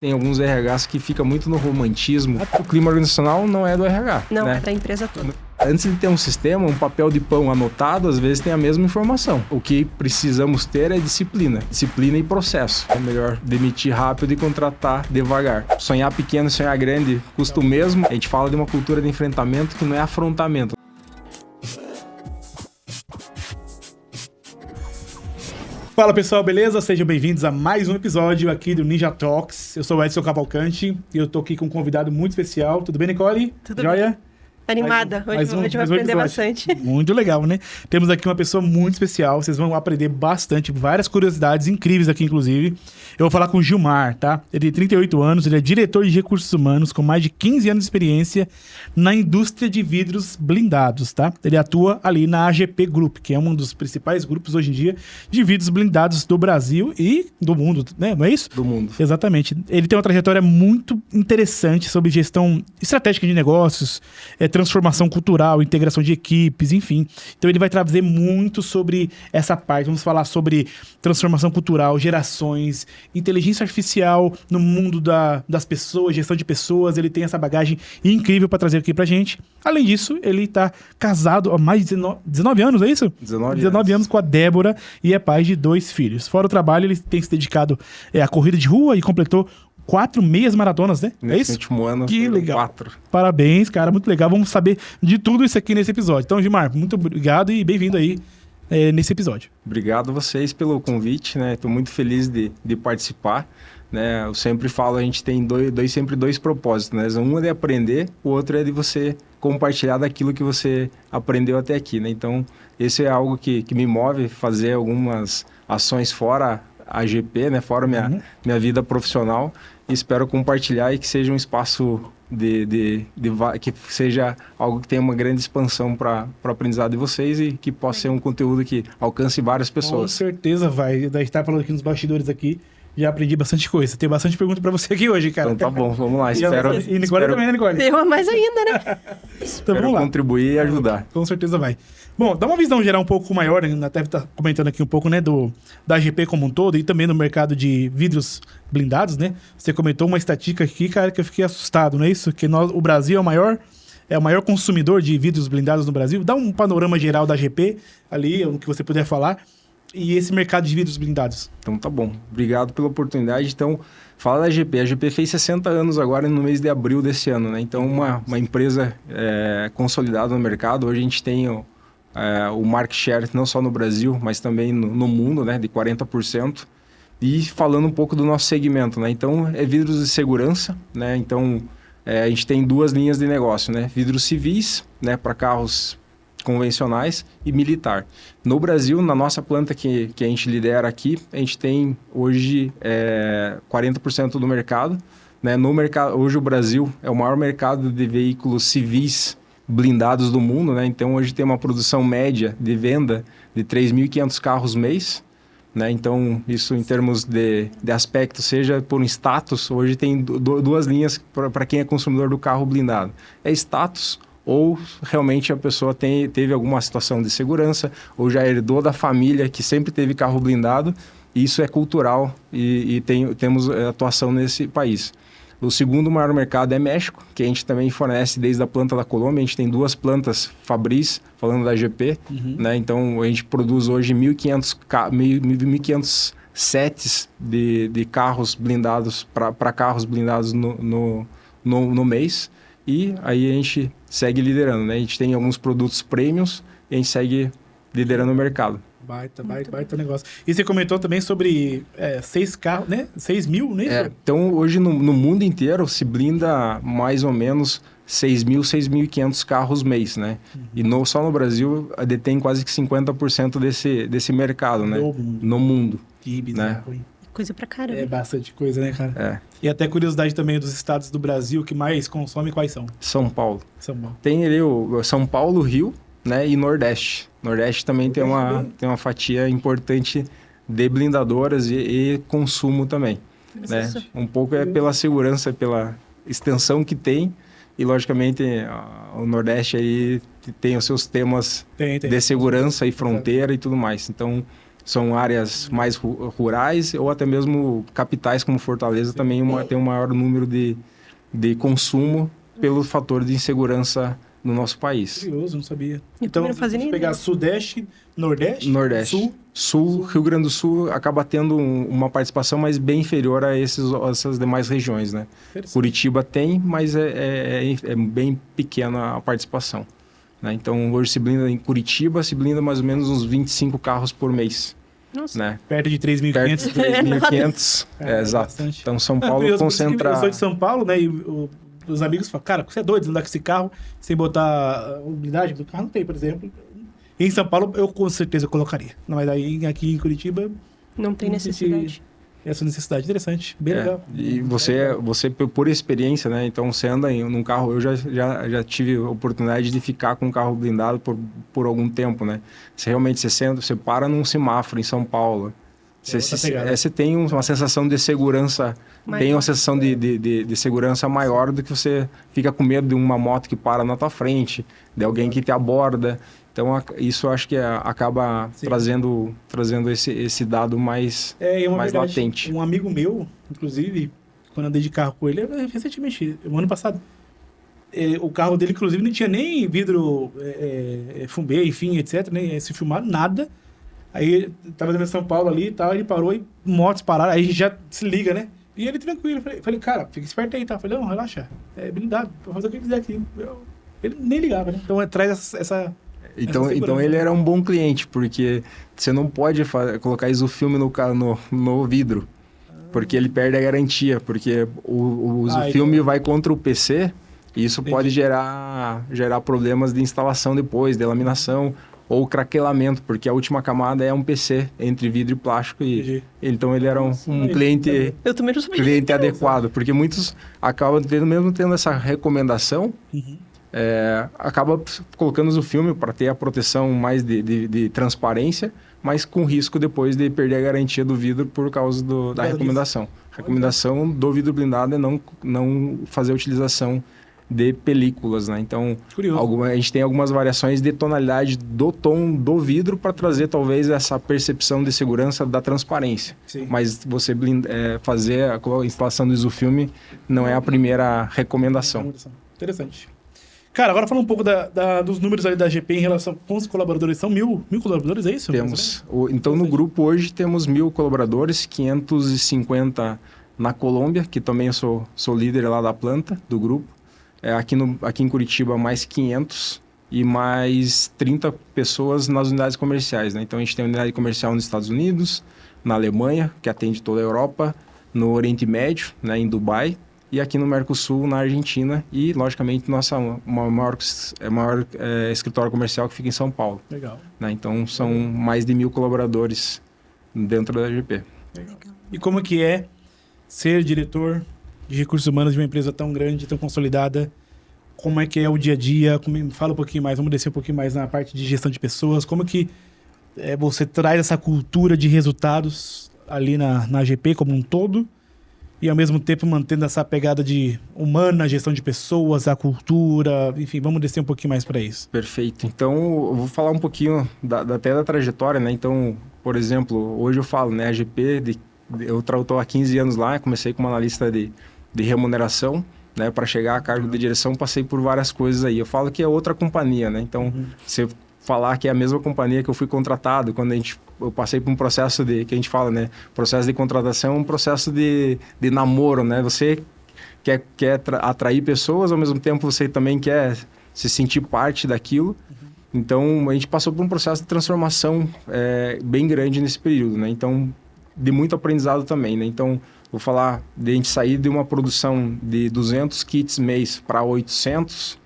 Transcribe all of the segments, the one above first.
Tem alguns RHs que fica muito no romantismo. O clima organizacional não é do RH. Não, né? é da empresa toda. Antes de ter um sistema, um papel de pão anotado, às vezes tem a mesma informação. O que precisamos ter é disciplina. Disciplina e processo. É melhor demitir rápido e contratar devagar. Sonhar pequeno e sonhar grande custa o mesmo. A gente fala de uma cultura de enfrentamento que não é afrontamento. Fala pessoal, beleza? Sejam bem-vindos a mais um episódio aqui do Ninja Talks. Eu sou o Edson Cavalcante e eu tô aqui com um convidado muito especial. Tudo bem, Nicole? Tudo Joia? bem. Animada. Hoje vai aprender bastante. Muito legal, né? Temos aqui uma pessoa muito especial. Vocês vão aprender bastante, várias curiosidades incríveis aqui, inclusive. Eu vou falar com o Gilmar, tá? Ele tem 38 anos, ele é diretor de recursos humanos com mais de 15 anos de experiência na indústria de vidros blindados, tá? Ele atua ali na AGP Group, que é um dos principais grupos hoje em dia de vidros blindados do Brasil e do mundo, né? Não é isso? Do mundo. Exatamente. Ele tem uma trajetória muito interessante sobre gestão estratégica de negócios, transformação cultural, integração de equipes, enfim. Então ele vai trazer muito sobre essa parte. Vamos falar sobre transformação cultural, gerações, inteligência artificial no mundo das pessoas, gestão de pessoas. Ele tem essa bagagem incrível para trazer aqui pra gente. Além disso, ele tá casado há mais de 19 anos, é isso? 19 anos com a Débora e é pai de 2 filhos. Fora o trabalho, ele tem se dedicado à corrida de rua e completou 4 meias maratonas, né? Nesse é isso? último ano, que legal. 4. Parabéns, cara, muito legal. Vamos saber de tudo isso aqui nesse episódio. Então, Gilmar, muito obrigado e bem-vindo aí nesse episódio. Obrigado a vocês pelo convite, né? Estou muito feliz de participar, né? Eu sempre falo, a gente tem sempre dois propósitos, né? Um é de aprender, o outro é de você compartilhar daquilo que você aprendeu até aqui, né? Então, esse é algo que me move, fazer algumas ações fora a AGP, né? Fora minha vida profissional. E espero compartilhar e que seja um espaço que seja algo que tenha uma grande expansão para o aprendizado de vocês e que possa ser um conteúdo que alcance várias pessoas. Com certeza vai. A gente tá falando aqui nos bastidores aqui, já aprendi bastante coisa. Tem bastante pergunta para você aqui hoje, cara. Então tá bom, vamos lá. E Nicole também, né, Nicole? Tem uma mais ainda, né? Então vamos lá. Contribuir e ajudar. Com certeza vai. Bom, dá uma visão geral um pouco maior, né? Até tá comentando aqui um pouco, né, da AGP como um todo e também no mercado de vidros blindados, né? Você comentou uma estatística aqui, cara, que eu fiquei assustado, não é isso? Que o Brasil é o maior consumidor de vidros blindados no Brasil. Dá um panorama geral da AGP ali, o que você puder falar, e esse mercado de vidros blindados. Então tá bom. Obrigado pela oportunidade. Então, fala da AGP. A AGP fez 60 anos agora no mês de abril desse ano, né? Então, uma empresa consolidada no mercado. Hoje a gente tem o market share não só no Brasil, mas também no mundo, né, de 40%. E falando um pouco do nosso segmento, né? Então, é vidros de segurança, né? Então, a gente tem 2 linhas de negócio, né? Vidros civis, né, para carros convencionais e militar. No Brasil, na nossa planta que a gente lidera aqui, a gente tem hoje 40% do mercado, né? No mercado, hoje o Brasil é o maior mercado de veículos civis blindados do mundo, né? Então hoje tem uma produção média de venda de 3.500 carros mês, né? Então isso em termos de aspecto, seja por um status, hoje tem 2 linhas para quem é consumidor do carro blindado. É status ou realmente a pessoa teve alguma situação de segurança ou já herdou da família que sempre teve carro blindado. Isso é cultural e temos atuação nesse país. O segundo maior mercado é México, que a gente também fornece desde a planta da Colômbia. A gente tem 2 plantas Fabris, falando da AGP, né? Então a gente produz hoje 1.500 sets de carros blindados para carros blindados no mês. E aí a gente segue liderando, né? A gente tem alguns produtos premiums e a gente segue liderando o mercado. Baita negócio. E você comentou também sobre 6 carros, né? 6 mil, né? Então, hoje no mundo inteiro se blinda mais ou menos 6.000, 6.500 carros mês, né? E só no Brasil detém quase que 50% desse mercado, né? No mundo. Que bizarro, hein? Coisa pra caramba. É bastante coisa, né, cara? E até curiosidade também dos estados do Brasil que mais consome, quais são? São Paulo. São Paulo. Tem ali o São Paulo, Rio, né? E Nordeste. Nordeste também tem uma fatia importante de blindadoras e consumo também, né? Um pouco pela segurança, pela extensão que tem e, logicamente, o Nordeste aí tem os seus temas de segurança e fronteira e tudo mais. Então, são áreas mais rurais ou até mesmo capitais como Fortaleza também tem um maior número de consumo pelo fator de insegurança no nosso país. Curioso, não sabia. Então, Então, se pegar Sudeste, Nordeste, Nordeste. Sul, Rio Grande do Sul acaba tendo uma participação, mas bem inferior a essas demais regiões, né? Curitiba tem, mas é bem pequena a participação, né? Então, hoje se blinda em Curitiba, se blinda mais ou menos uns 25 carros por mês. Nossa. Né? Perto de 3.500. Perto de 3.500, exato. Bastante. Então, São Paulo concentra... Eu sou de São Paulo, né? E os amigos falam, cara, você é doido andar com esse carro sem botar blindagem? O carro não tem, por exemplo. E em São Paulo, eu com certeza colocaria. Mas aí, aqui em Curitiba... Não tem necessidade. Essa necessidade interessante, bem legal. E você, por experiência, né? Então, você anda num carro... Eu já tive a oportunidade de ficar com um carro blindado por algum tempo, né? Você realmente, você para num semáforo em São Paulo... Você tem uma sensação de segurança, tem uma sensação de segurança maior do que você fica com medo de uma moto que para na tua frente, de alguém que te aborda. Então, isso eu acho que acaba trazendo esse dado mais latente. Um amigo meu, inclusive, quando andei de carro com ele, recentemente, no ano passado, o carro dele, inclusive, não tinha nem vidro fumê, enfim, etc., nem se filmar, nada. Aí, tava dentro de São Paulo ali e tal, ele parou e motos pararam, aí a gente já se liga, né? E ele tranquilo, falei, cara, fica esperto aí, tá? Falei, não, relaxa, é blindado, vou fazer o que quiser aqui. Ele nem ligava, né? Então, traz essa Então ele era um bom cliente, porque você não pode colocar isofilme no vidro, porque ele perde a garantia, porque o isofilme vai contra o PC, e isso pode gerar problemas de instalação depois, de laminação, ou craquelamento, porque a última camada é um PC entre vidro e plástico. Então ele era um cliente, cliente adequado, porque muitos acabam mesmo tendo essa recomendação, acaba colocando o filme para ter a proteção mais de transparência, mas com risco depois de perder a garantia do vidro por causa da recomendação. A recomendação do vidro blindado é não fazer a utilização de películas, né? Então, a gente tem algumas variações de tonalidade do tom do vidro para trazer talvez essa percepção de segurança da transparência. Sim. Mas você fazer a instalação do isofilme não é a primeira recomendação. Interessante. Cara, agora falando um pouco dos números ali da GP em relação com os colaboradores. São 1.000 colaboradores, é isso? Temos. Então, no grupo hoje temos 1.000 colaboradores, 550 na Colômbia, que também eu sou líder lá da planta do grupo. Aqui em Curitiba, mais 500 e mais 30 pessoas nas unidades comerciais, né? Então, a gente tem unidade comercial nos Estados Unidos, na Alemanha, que atende toda a Europa, no Oriente Médio, né, em Dubai, e aqui no Mercosul, na Argentina, e, logicamente, nossa maior escritório comercial que fica em São Paulo. Legal. Né? Então, são mais de 1.000 colaboradores dentro da GP. Legal. E como que é ser diretor de recursos humanos de uma empresa tão grande, tão consolidada? Como é que é o dia a dia? Fala um pouquinho mais, vamos descer um pouquinho mais na parte de gestão de pessoas. Como que você traz essa cultura de resultados ali na GP como um todo e ao mesmo tempo mantendo essa pegada de humana, gestão de pessoas, a cultura, enfim, vamos descer um pouquinho mais para isso. Perfeito. Então, eu vou falar um pouquinho até da trajetória, né? Então, por exemplo, hoje eu falo, né, a GP, eu estou há 15 anos lá, comecei como analista de remuneração, né, para chegar a cargo de direção, passei por várias coisas aí. Eu falo que é outra companhia, né? Então, você falar que é a mesma companhia que eu fui contratado, quando eu passei por um processo que a gente fala, né? Processo de contratação é um processo de namoro, né? Você quer atrair pessoas, ao mesmo tempo você também quer se sentir parte daquilo. Então, a gente passou por um processo de transformação bem grande nesse período, né? Então, de muito aprendizado também, né? Então, vou falar de a gente sair de uma produção de 200 kits mês para 800,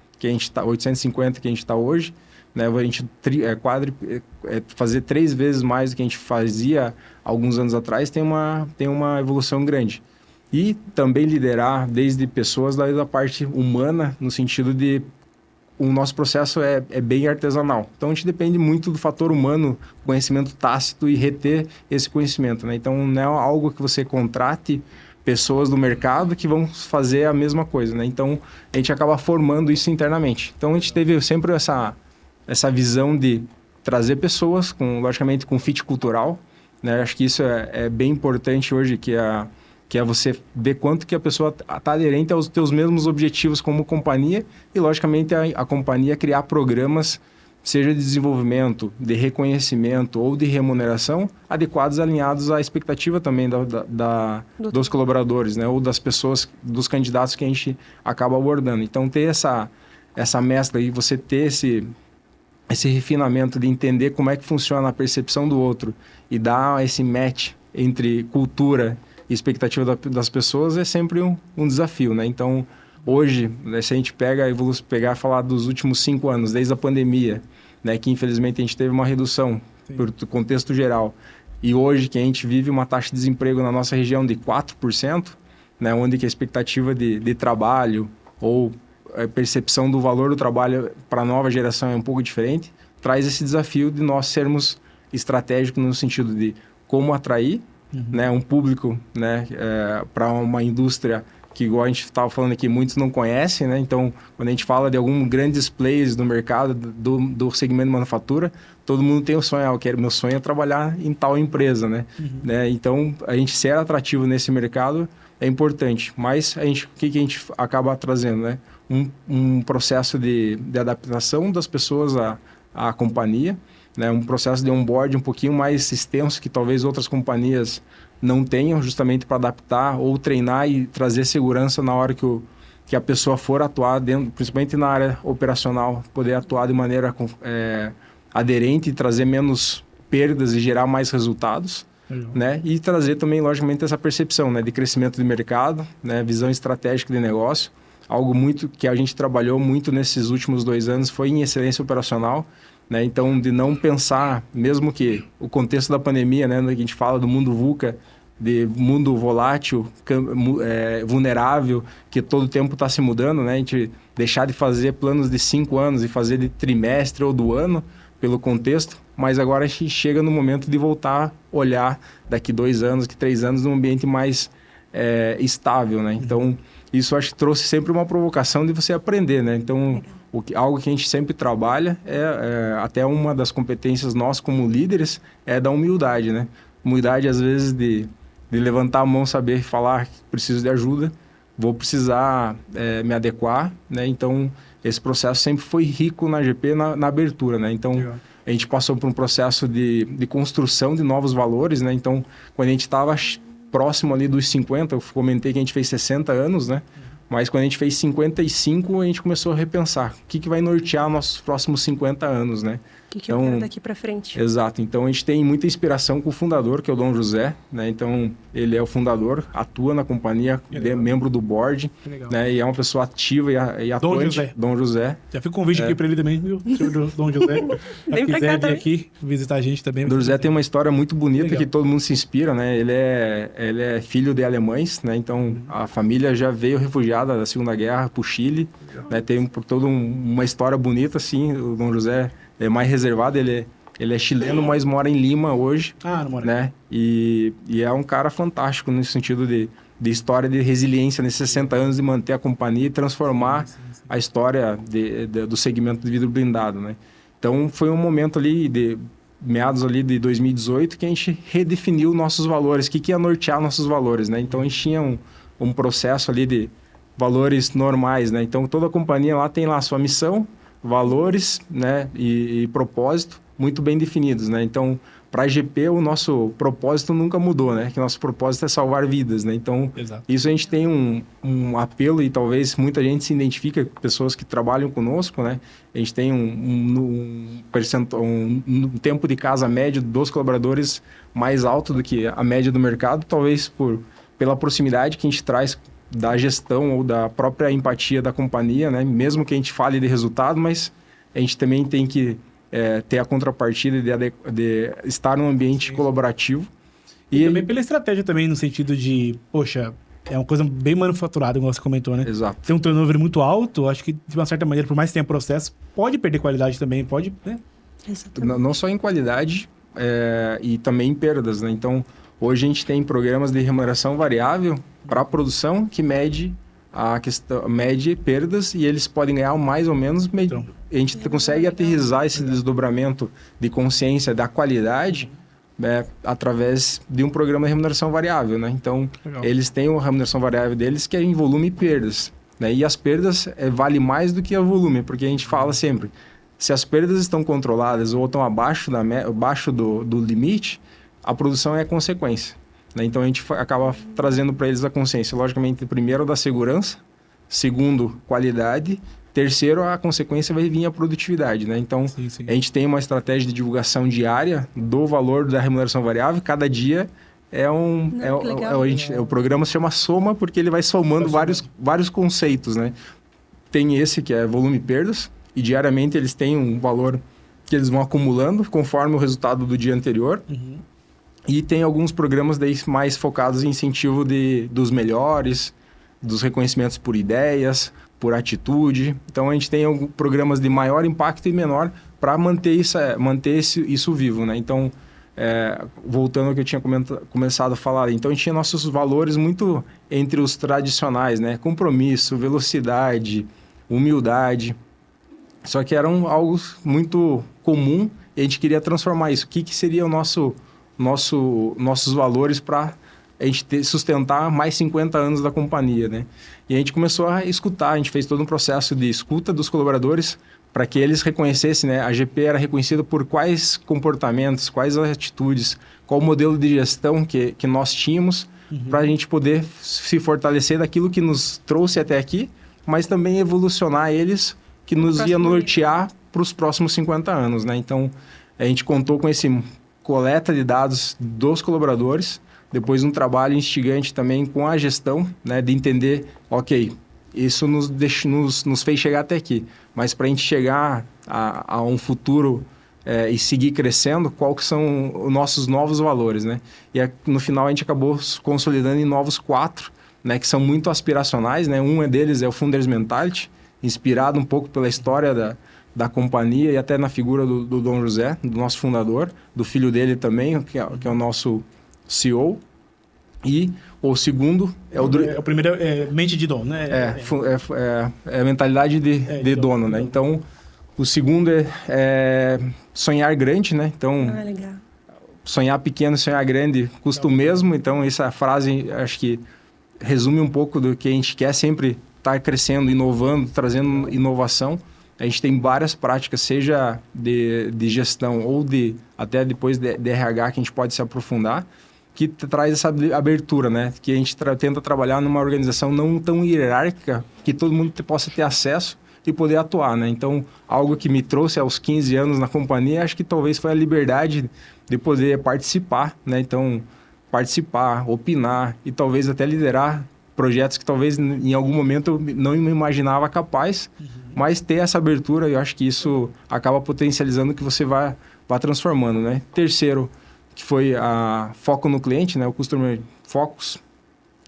850 que a gente está hoje, né? A gente fazer 3 vezes mais do que a gente fazia alguns anos atrás, tem uma evolução grande. E também liderar desde pessoas da parte humana, no sentido de o nosso processo é bem artesanal. Então, a gente depende muito do fator humano, conhecimento tácito e reter esse conhecimento, né? Então, não é algo que você contrate pessoas do mercado que vão fazer a mesma coisa, né? Então, a gente acaba formando isso internamente. Então, a gente teve sempre essa visão de trazer pessoas, logicamente, com fit cultural, né? Acho que isso é bem importante hoje, que é você ver quanto que a pessoa está aderente aos teus mesmos objetivos como companhia e, logicamente, a companhia criar programas, seja de desenvolvimento, de reconhecimento ou de remuneração, adequados, alinhados à expectativa também dos colaboradores, né? Ou das pessoas, dos candidatos que a gente acaba abordando. Então, ter essa mescla e você ter esse refinamento de entender como é que funciona a percepção do outro e dar esse match entre cultura e expectativa das pessoas é sempre um desafio, né? Então, hoje, né, se a gente pegar e falar dos últimos 5 anos, desde a pandemia, né, que infelizmente a gente teve uma redução por contexto geral, e hoje que a gente vive uma taxa de desemprego na nossa região de 4%, né, onde que a expectativa de trabalho ou a percepção do valor do trabalho para a nova geração é um pouco diferente, traz esse desafio de nós sermos estratégicos no sentido de como atrair, né, um público, né, para uma indústria que, igual a gente estava falando aqui, muitos não conhecem, né? Então, quando a gente fala de alguns grandes players no mercado do segmento de manufatura, todo mundo tem o sonho, meu sonho é trabalhar em tal empresa, né? Né? Então, a gente ser atrativo nesse mercado é importante, mas o que a gente acaba trazendo, né? Um processo de adaptação das pessoas à companhia, né? Um processo de onboard um pouquinho mais extenso que talvez outras companhias não tenham, justamente para adaptar ou treinar e trazer segurança na hora que a pessoa for atuar, principalmente na área operacional, poder atuar de maneira aderente e trazer menos perdas e gerar mais resultados, né? E trazer também, logicamente, essa percepção, né, de crescimento de mercado, né, visão estratégica de negócio. Algo muito que a gente trabalhou muito nesses últimos 2 anos foi em excelência operacional, né? Então, de não pensar, mesmo que o contexto da pandemia, né, que a gente fala do mundo VUCA, de mundo volátil, vulnerável, que todo tempo está se mudando, né? A gente deixar de fazer planos de 5 anos e fazer de trimestre ou do ano, pelo contexto, mas agora a gente chega no momento de voltar a olhar daqui 2 anos, daqui 3 anos, num ambiente mais estável, né? Então, isso acho que trouxe sempre uma provocação de você aprender, né? Então, algo que a gente sempre trabalha até uma das competências nós como líderes é da humildade, né? Humildade, às vezes, de levantar a mão, saber falar que preciso de ajuda, vou precisar me adequar, né? Então, esse processo sempre foi rico na GP, na abertura, né? Então, a gente passou por um processo de construção de novos valores, né? Então, quando a gente estava próximo ali dos 50, eu comentei que a gente fez 60 anos, né? Mas quando a gente fez 55, a gente começou a repensar o que vai nortear nossos próximos 50 anos, né? O que eu quero daqui para frente. Exato. Então, a gente tem muita inspiração com o fundador, que é o Dom José, né? Então, ele é o fundador, atua na companhia, é membro do board, né? E é uma pessoa ativa e atuante. Dom José. Já fica um convite aqui para ele também, viu? Dom José. Vem para cá também. Aqui visitar a gente também. Dom José tem uma história muito bonita que todo mundo se inspira, né? Ele é filho de alemães, né? Então, a família já veio refugiada da Segunda Guerra para o Chile, né? Tem toda uma história bonita, assim. O Dom José é mais reservado, ele é chileno, mas mora em Lima hoje, não mora, né? E é um cara fantástico no sentido de história de resiliência nesses 60 anos de manter a companhia e transformar a história do segmento de vidro blindado, né? Então, foi um momento ali de meados ali de 2018 que a gente redefiniu nossos valores, o que ia nortear nossos valores, né? Então, a gente tinha um processo ali de valores normais, né? Então, toda a companhia lá tem lá a sua missão, valores, né, e propósito muito bem definidos, né? Então, para a GP, o nosso propósito nunca mudou, né? Que nosso propósito é salvar vidas, né? Então, isso a gente tem um apelo e talvez muita gente se identifica, pessoas que trabalham conosco, né? A gente tem um tempo de casa médio dos colaboradores mais alto do que a média do mercado, talvez pela proximidade que a gente traz da gestão ou da própria empatia da companhia, né? Mesmo que a gente fale de resultado, mas a gente também tem que ter a contrapartida de estar num ambiente colaborativo. E também pela estratégia também, no sentido de, poxa, é uma coisa bem manufaturada, como você comentou, né? Exato. Tem um turnover muito alto, acho que de uma certa maneira, por mais que tenha processo, pode perder qualidade também, pode, né? Não só em qualidade e também em perdas, né? Então, hoje a gente tem programas de remuneração variável para a produção que mede perdas e eles podem ganhar mais ou menos. A gente consegue aterrissar esse desdobramento de consciência da qualidade através de um programa de remuneração variável, né? Então, eles têm uma remuneração variável deles que é em volume e perdas, né? E as perdas vale mais do que o volume, porque a gente fala sempre, se as perdas estão controladas ou estão abaixo do limite, a produção é consequência, né? Então, a gente acaba trazendo para eles a consciência, logicamente, primeiro da segurança, segundo, qualidade, terceiro, a consequência vai vir a produtividade, né? Então, sim. A gente tem uma estratégia de divulgação diária do valor da remuneração variável. Cada dia o programa se chama Soma, porque ele vai somando vários conceitos, né? Tem esse que é volume e perdas, e diariamente eles têm um valor que eles vão acumulando conforme o resultado do dia anterior. Uhum. E tem alguns programas daí mais focados em incentivo dos melhores, dos reconhecimentos por ideias, por atitude. Então, a gente tem programas de maior impacto e menor para manter isso vivo, né? Então, voltando ao que eu tinha começado a falar, então a gente tinha nossos valores muito entre os tradicionais, né? Compromisso, velocidade, humildade. Só que eram algo muito comum e a gente queria transformar isso. O que seria o nossos valores para a gente sustentar mais 50 anos da companhia, né? E a gente começou a escutar, a gente fez todo um processo de escuta dos colaboradores para que eles reconhecessem, né? A GP era reconhecida por quais comportamentos, quais atitudes, qual o modelo de gestão que nós tínhamos para a gente poder se fortalecer daquilo que nos trouxe até aqui, mas também evolucionar eles, que nos ia nortear para os próximos 50 anos, né? Então, a gente contou com esse coleta de dados dos colaboradores, depois um trabalho instigante também com a gestão, né, de entender, ok, isso nos fez chegar até aqui, mas para a gente chegar a um futuro e seguir crescendo, quais que são os nossos novos valores, né? E no final a gente acabou consolidando em novos 4, né, que são muito aspiracionais, né? Um deles é o Founders Mentality, inspirado um pouco pela história da companhia e até na figura do Dom José, do nosso fundador, do filho dele também, que é o nosso CEO. E o segundo o primeiro é mente de dono, né? É a mentalidade de dono, né? Então, o segundo é sonhar grande, né? Então, legal. Sonhar pequeno e sonhar grande custa o mesmo. Então, essa frase, acho que resume um pouco do que a gente quer sempre estar crescendo, inovando, trazendo inovação. A gente tem várias práticas, seja de gestão ou até depois de RH, que a gente pode se aprofundar, que traz essa abertura, né? Que a gente tenta trabalhar numa organização não tão hierárquica, que todo mundo possa ter acesso e poder atuar, né? Então, algo que me trouxe aos 15 anos na companhia, acho que talvez foi a liberdade de poder participar, né? Então, participar, opinar e talvez até liderar projetos que talvez em algum momento eu não me imaginava capaz, mas ter essa abertura, eu acho que isso acaba potencializando o que você vai transformando, né? Terceiro, que foi a foco no cliente, né? O Customer Focus.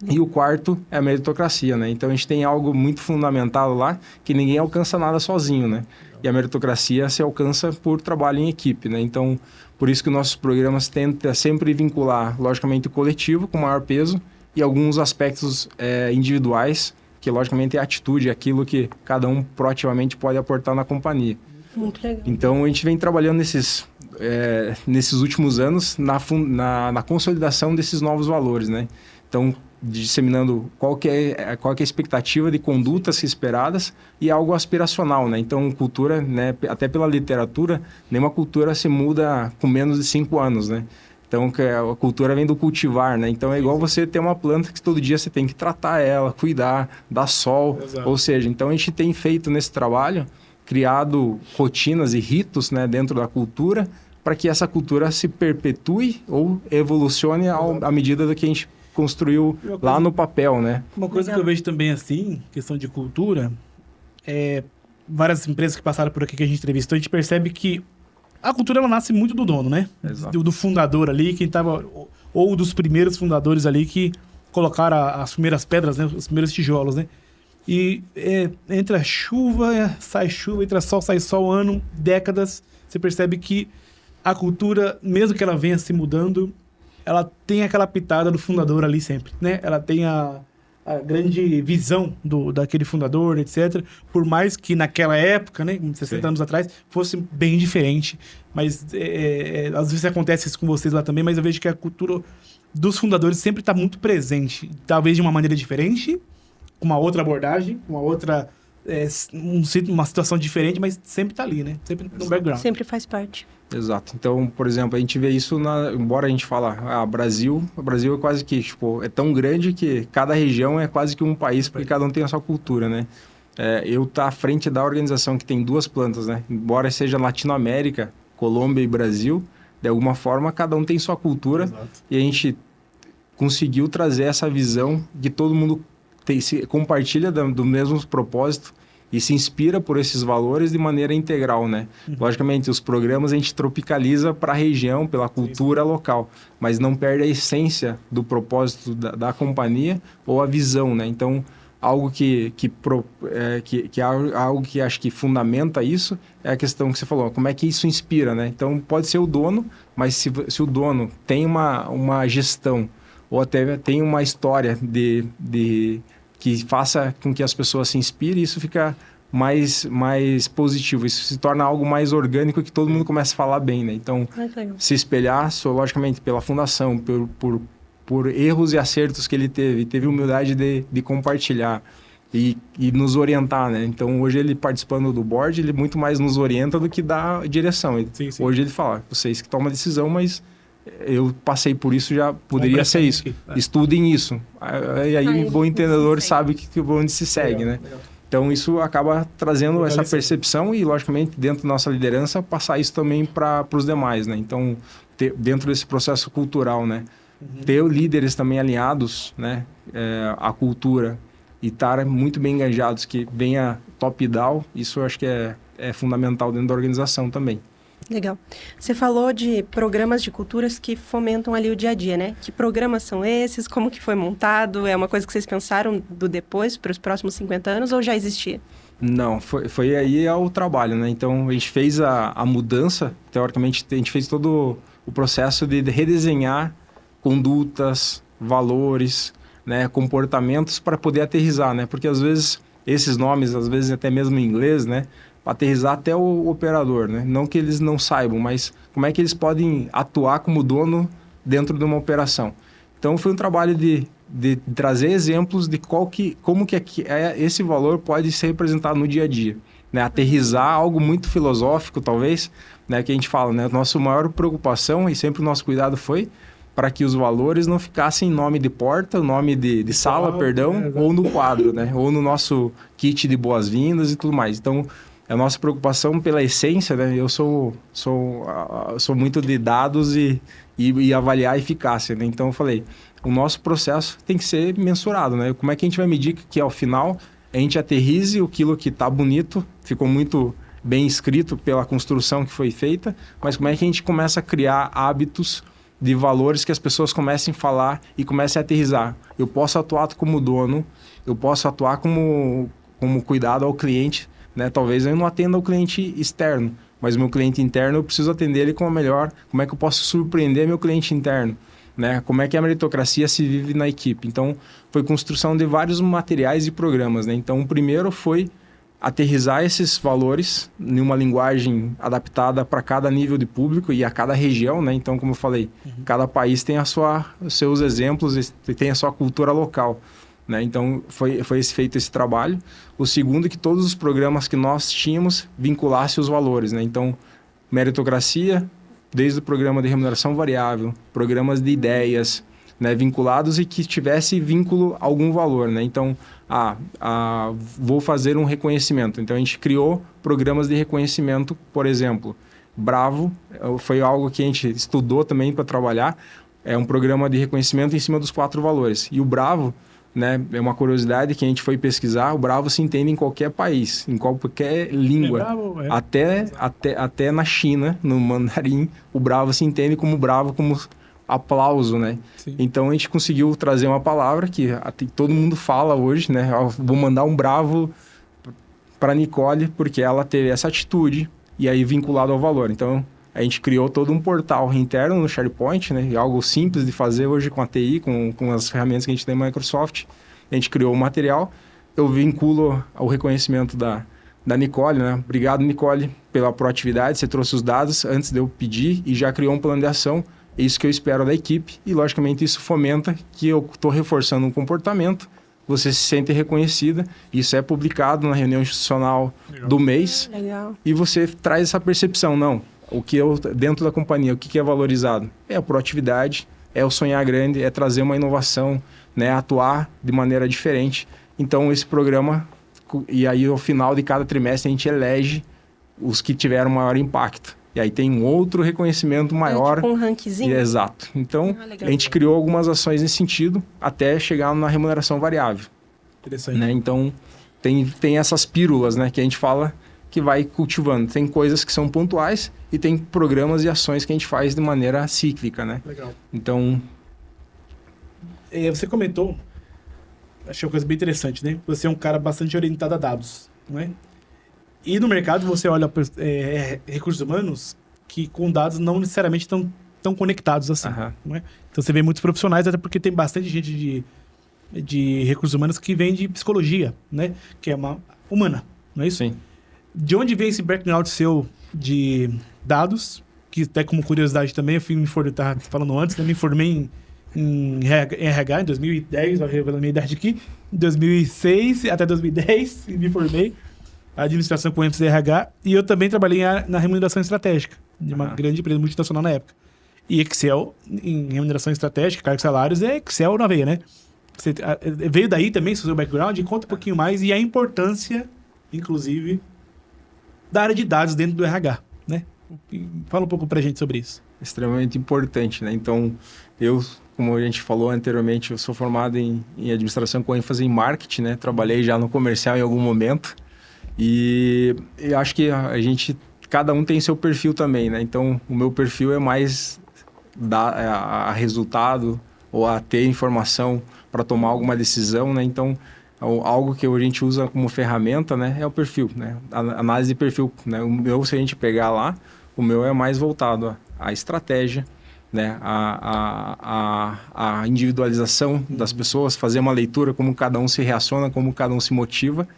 E o quarto é a meritocracia, né? Então, a gente tem algo muito fundamental lá, que ninguém alcança nada sozinho, né? E a meritocracia se alcança por trabalho em equipe, né? Então, por isso que nossos programas tentam sempre vincular, logicamente, o coletivo com maior peso e alguns aspectos individuais, que logicamente é a atitude, aquilo que cada um proativamente pode aportar na companhia. Muito legal. Então, a gente vem trabalhando nesses últimos anos na consolidação desses novos valores, né? Então, disseminando qual que é a expectativa de condutas esperadas e algo aspiracional, né? Então, cultura, né, até pela literatura, nenhuma cultura se muda com menos de 5 anos, né? Então, a cultura vem do cultivar, né? Então, é igual você ter uma planta que todo dia você tem que tratar ela, cuidar, dar sol. Exato. Ou seja, então a gente tem feito nesse trabalho, criado rotinas e ritos, né, dentro da cultura, para que essa cultura se perpetue ou evolucione à medida do que a gente construiu lá no papel, né? Uma coisa que eu vejo também assim, questão de cultura, várias empresas que passaram por aqui que a gente entrevistou, a gente percebe que a cultura ela nasce muito do dono, né? Do fundador ali, quem estava ou dos primeiros fundadores ali que colocaram as primeiras pedras, né? Os primeiros tijolos, né? E entra chuva, sai chuva, entra sol, sai sol, ano, décadas, você percebe que a cultura, mesmo que ela venha se mudando, ela tem aquela pitada do fundador ali sempre, né? Ela tem a grande visão daquele fundador, etc. Por mais que naquela época, né, 60 anos atrás, fosse bem diferente. Mas às vezes acontece isso com vocês lá também, mas eu vejo que a cultura dos fundadores sempre está muito presente. Talvez de uma maneira diferente, com uma outra abordagem, uma outra... uma situação diferente, mas sempre está ali, né? Sempre no background. Sempre faz parte. Exato. Então, por exemplo, a gente vê isso, embora a gente fale, o Brasil é quase que, tipo, é tão grande que cada região é quase que um país, porque cada um tem a sua cultura, né? Eu tá à frente da organização que tem 2 plantas, né? Embora seja Latinoamérica, Colômbia e Brasil, de alguma forma, cada um tem sua cultura. Exato. E a gente conseguiu trazer essa visão de todo mundo compartilha do mesmo propósito e se inspira por esses valores de maneira integral, né? Logicamente, os programas a gente tropicaliza para a região, pela cultura local, mas não perde a essência do propósito da companhia ou a visão, né? Então, algo que algo que acho que fundamenta isso é a questão que você falou, como é que isso inspira, né? Então, pode ser o dono, mas se o dono tem uma gestão ou até tem uma história que faça com que as pessoas se inspirem, isso fica mais positivo. Isso se torna algo mais orgânico que todo mundo começa a falar bem, né? Então, se espelhar, logicamente, pela fundação, por erros e acertos que ele teve humildade de compartilhar e nos orientar, né? Então, hoje ele participando do board, ele muito mais nos orienta do que dá direção. Sim. Hoje ele fala, vocês que tomam a decisão, mas... eu passei por isso, já poderia ser isso. Estudem isso. E aí o bom entendedor sabe que onde se segue, né? Legal. Então, isso acaba trazendo essa percepção e, logicamente, dentro da nossa liderança, passar isso também para os demais, né? Então, dentro desse processo cultural, né? Ter líderes também alinhados, né? À cultura e estar muito bem engajados, que venha top-down, isso eu acho que é fundamental dentro da organização também. Legal. Você falou de programas de culturas que fomentam ali o dia a dia, né? Que programas são esses? Como que foi montado? É uma coisa que vocês pensaram do depois, para os próximos 50 anos, ou já existia? Não, foi aí ao trabalho, né? Então, a gente fez a mudança, teoricamente, a gente fez todo o processo de redesenhar condutas, valores, né? Comportamentos para poder aterrissar, né? Porque, às vezes, esses nomes, às vezes até mesmo em inglês, né? Para aterrissar até o operador, né? Não que eles não saibam, mas como é que eles podem atuar como dono dentro de uma operação. Então, foi um trabalho de trazer exemplos de como que esse valor pode ser representado no dia a dia, né? Aterrissar algo muito filosófico, talvez, né? Que a gente fala, né? Nossa maior preocupação e sempre o nosso cuidado foi para que os valores não ficassem em nome de porta, nome de sala, perdão, ou no quadro, né? Ou no nosso kit de boas-vindas e tudo mais. Então, a nossa preocupação pela essência, né? Eu sou muito de dados e avaliar a eficácia, né? Então, eu falei, o nosso processo tem que ser mensurado, né? Como é que a gente vai medir que ao final a gente aterrize aquilo que está bonito, ficou muito bem escrito pela construção que foi feita, mas como é que a gente começa a criar hábitos de valores que as pessoas comecem a falar e comecem a aterrissar. Eu posso atuar como dono, eu posso atuar como cuidado ao cliente, né? Talvez eu não atenda o cliente externo, mas o meu cliente interno eu preciso atender ele como é que eu posso surpreender meu cliente interno, né? Como é que a meritocracia se vive na equipe. Então, foi construção de vários materiais e programas, né? Então, o primeiro foi aterrissar esses valores em uma linguagem adaptada para cada nível de público e a cada região, né? Então, como eu falei, cada país tem os seus exemplos e tem a sua cultura local, né? Então, foi feito esse trabalho. O segundo, que todos os programas que nós tínhamos vinculassem os valores, né? Então, meritocracia, desde o programa de remuneração variável, programas de ideias, né? Vinculados e que tivesse vínculo a algum valor, né? Então, vou fazer um reconhecimento. Então, a gente criou programas de reconhecimento, por exemplo, Bravo, foi algo que a gente estudou também para trabalhar, é um programa de reconhecimento em cima dos 4 valores. E o Bravo, né, é uma curiosidade que a gente foi pesquisar, o Bravo se entende em qualquer país, em qualquer língua. Até na China, no mandarim, o Bravo se entende como bravo, como aplauso, né? Sim. Então, a gente conseguiu trazer uma palavra que todo mundo fala hoje, né? Vou mandar um bravo para Nicole, porque ela teve essa atitude, e aí vinculado ao valor. Então, a gente criou todo um portal interno no SharePoint, né? Algo simples de fazer hoje com a TI, com as ferramentas que a gente tem na Microsoft. a gente criou o material. Eu vinculo ao reconhecimento da Nicole, né? Obrigado, Nicole, pela proatividade. Você trouxe os dados antes de eu pedir e já criou um plano de ação. É isso que eu espero da equipe. E, logicamente, isso fomenta que eu estou reforçando um comportamento. Você se sente reconhecida. Isso é publicado na reunião institucional do mês. Legal. E você traz essa percepção. Não, o que eu, dentro da companhia, o que é valorizado? É a proatividade, é o sonhar grande, é trazer uma inovação, né? Atuar de maneira diferente. Então, esse programa... E aí, ao final de cada trimestre, a gente elege os que tiveram maior impacto. E aí tem um outro reconhecimento maior. Tipo um rankzinho? Exato. Então, a gente criou algumas ações nesse sentido até chegar na remuneração variável. Interessante. Né? Então, tem essas pílulas, né, que a gente fala que vai cultivando. Tem coisas que são pontuais e tem programas e ações que a gente faz de maneira cíclica, né? Legal. Então... Você comentou... Achei uma coisa bem interessante, né? Você é um cara bastante orientado a dados, não é? E no mercado você olha recursos humanos que com dados não necessariamente estão tão conectados assim, não é? Então você vê muitos profissionais, até porque tem bastante gente de recursos humanos que vem de psicologia, né? Que é uma humana, não é isso? Sim. De onde vem esse background seu de dados? Que até como curiosidade também, estava falando antes, né? Me formei em RH em 2010, vou revelar a minha idade aqui, em 2006 até 2010, me formei administração com ênfase em RH, e eu também trabalhei na remuneração estratégica de uma grande empresa multinacional na época. E Excel, em remuneração estratégica, cargos e salários, é Excel na veia, né? Você veio daí também, seu background? Conta um pouquinho mais e a importância, inclusive, da área de dados dentro do RH, né? Fala um pouco pra gente sobre isso. Extremamente importante, né? Então, como a gente falou anteriormente, eu sou formado em administração com ênfase em marketing, né? Trabalhei já no comercial em algum momento. E eu acho que cada um tem seu perfil também, né? Então, o meu perfil é mais a resultado ou a ter informação para tomar alguma decisão, né? Então, algo que a gente usa como ferramenta, né? É o perfil, né? A análise de perfil, né? O meu, se a gente pegar lá, o meu é mais voltado à estratégia, né? A individualização das pessoas, fazer uma leitura, como cada um se reaciona, como cada um se motiva.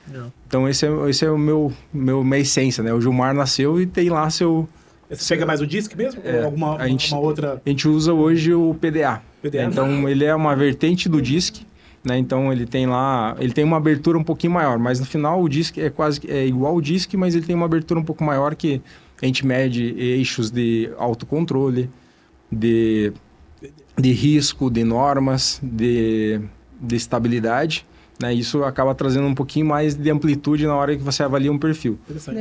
Então, esse é o minha essência, né? O Gilmar nasceu e tem lá seu... Você pega mais o DISC mesmo? Ou alguma outra... A gente usa hoje o PDA. Então, ele é uma vertente do DISC, né? Então, ele tem uma abertura um pouquinho maior, mas no final o DISC é igual ao DISC, mas ele tem uma abertura um pouco maior que a gente mede eixos de autocontrole, de risco, de normas, de estabilidade, né? Isso acaba trazendo um pouquinho mais de amplitude na hora que você avalia um perfil.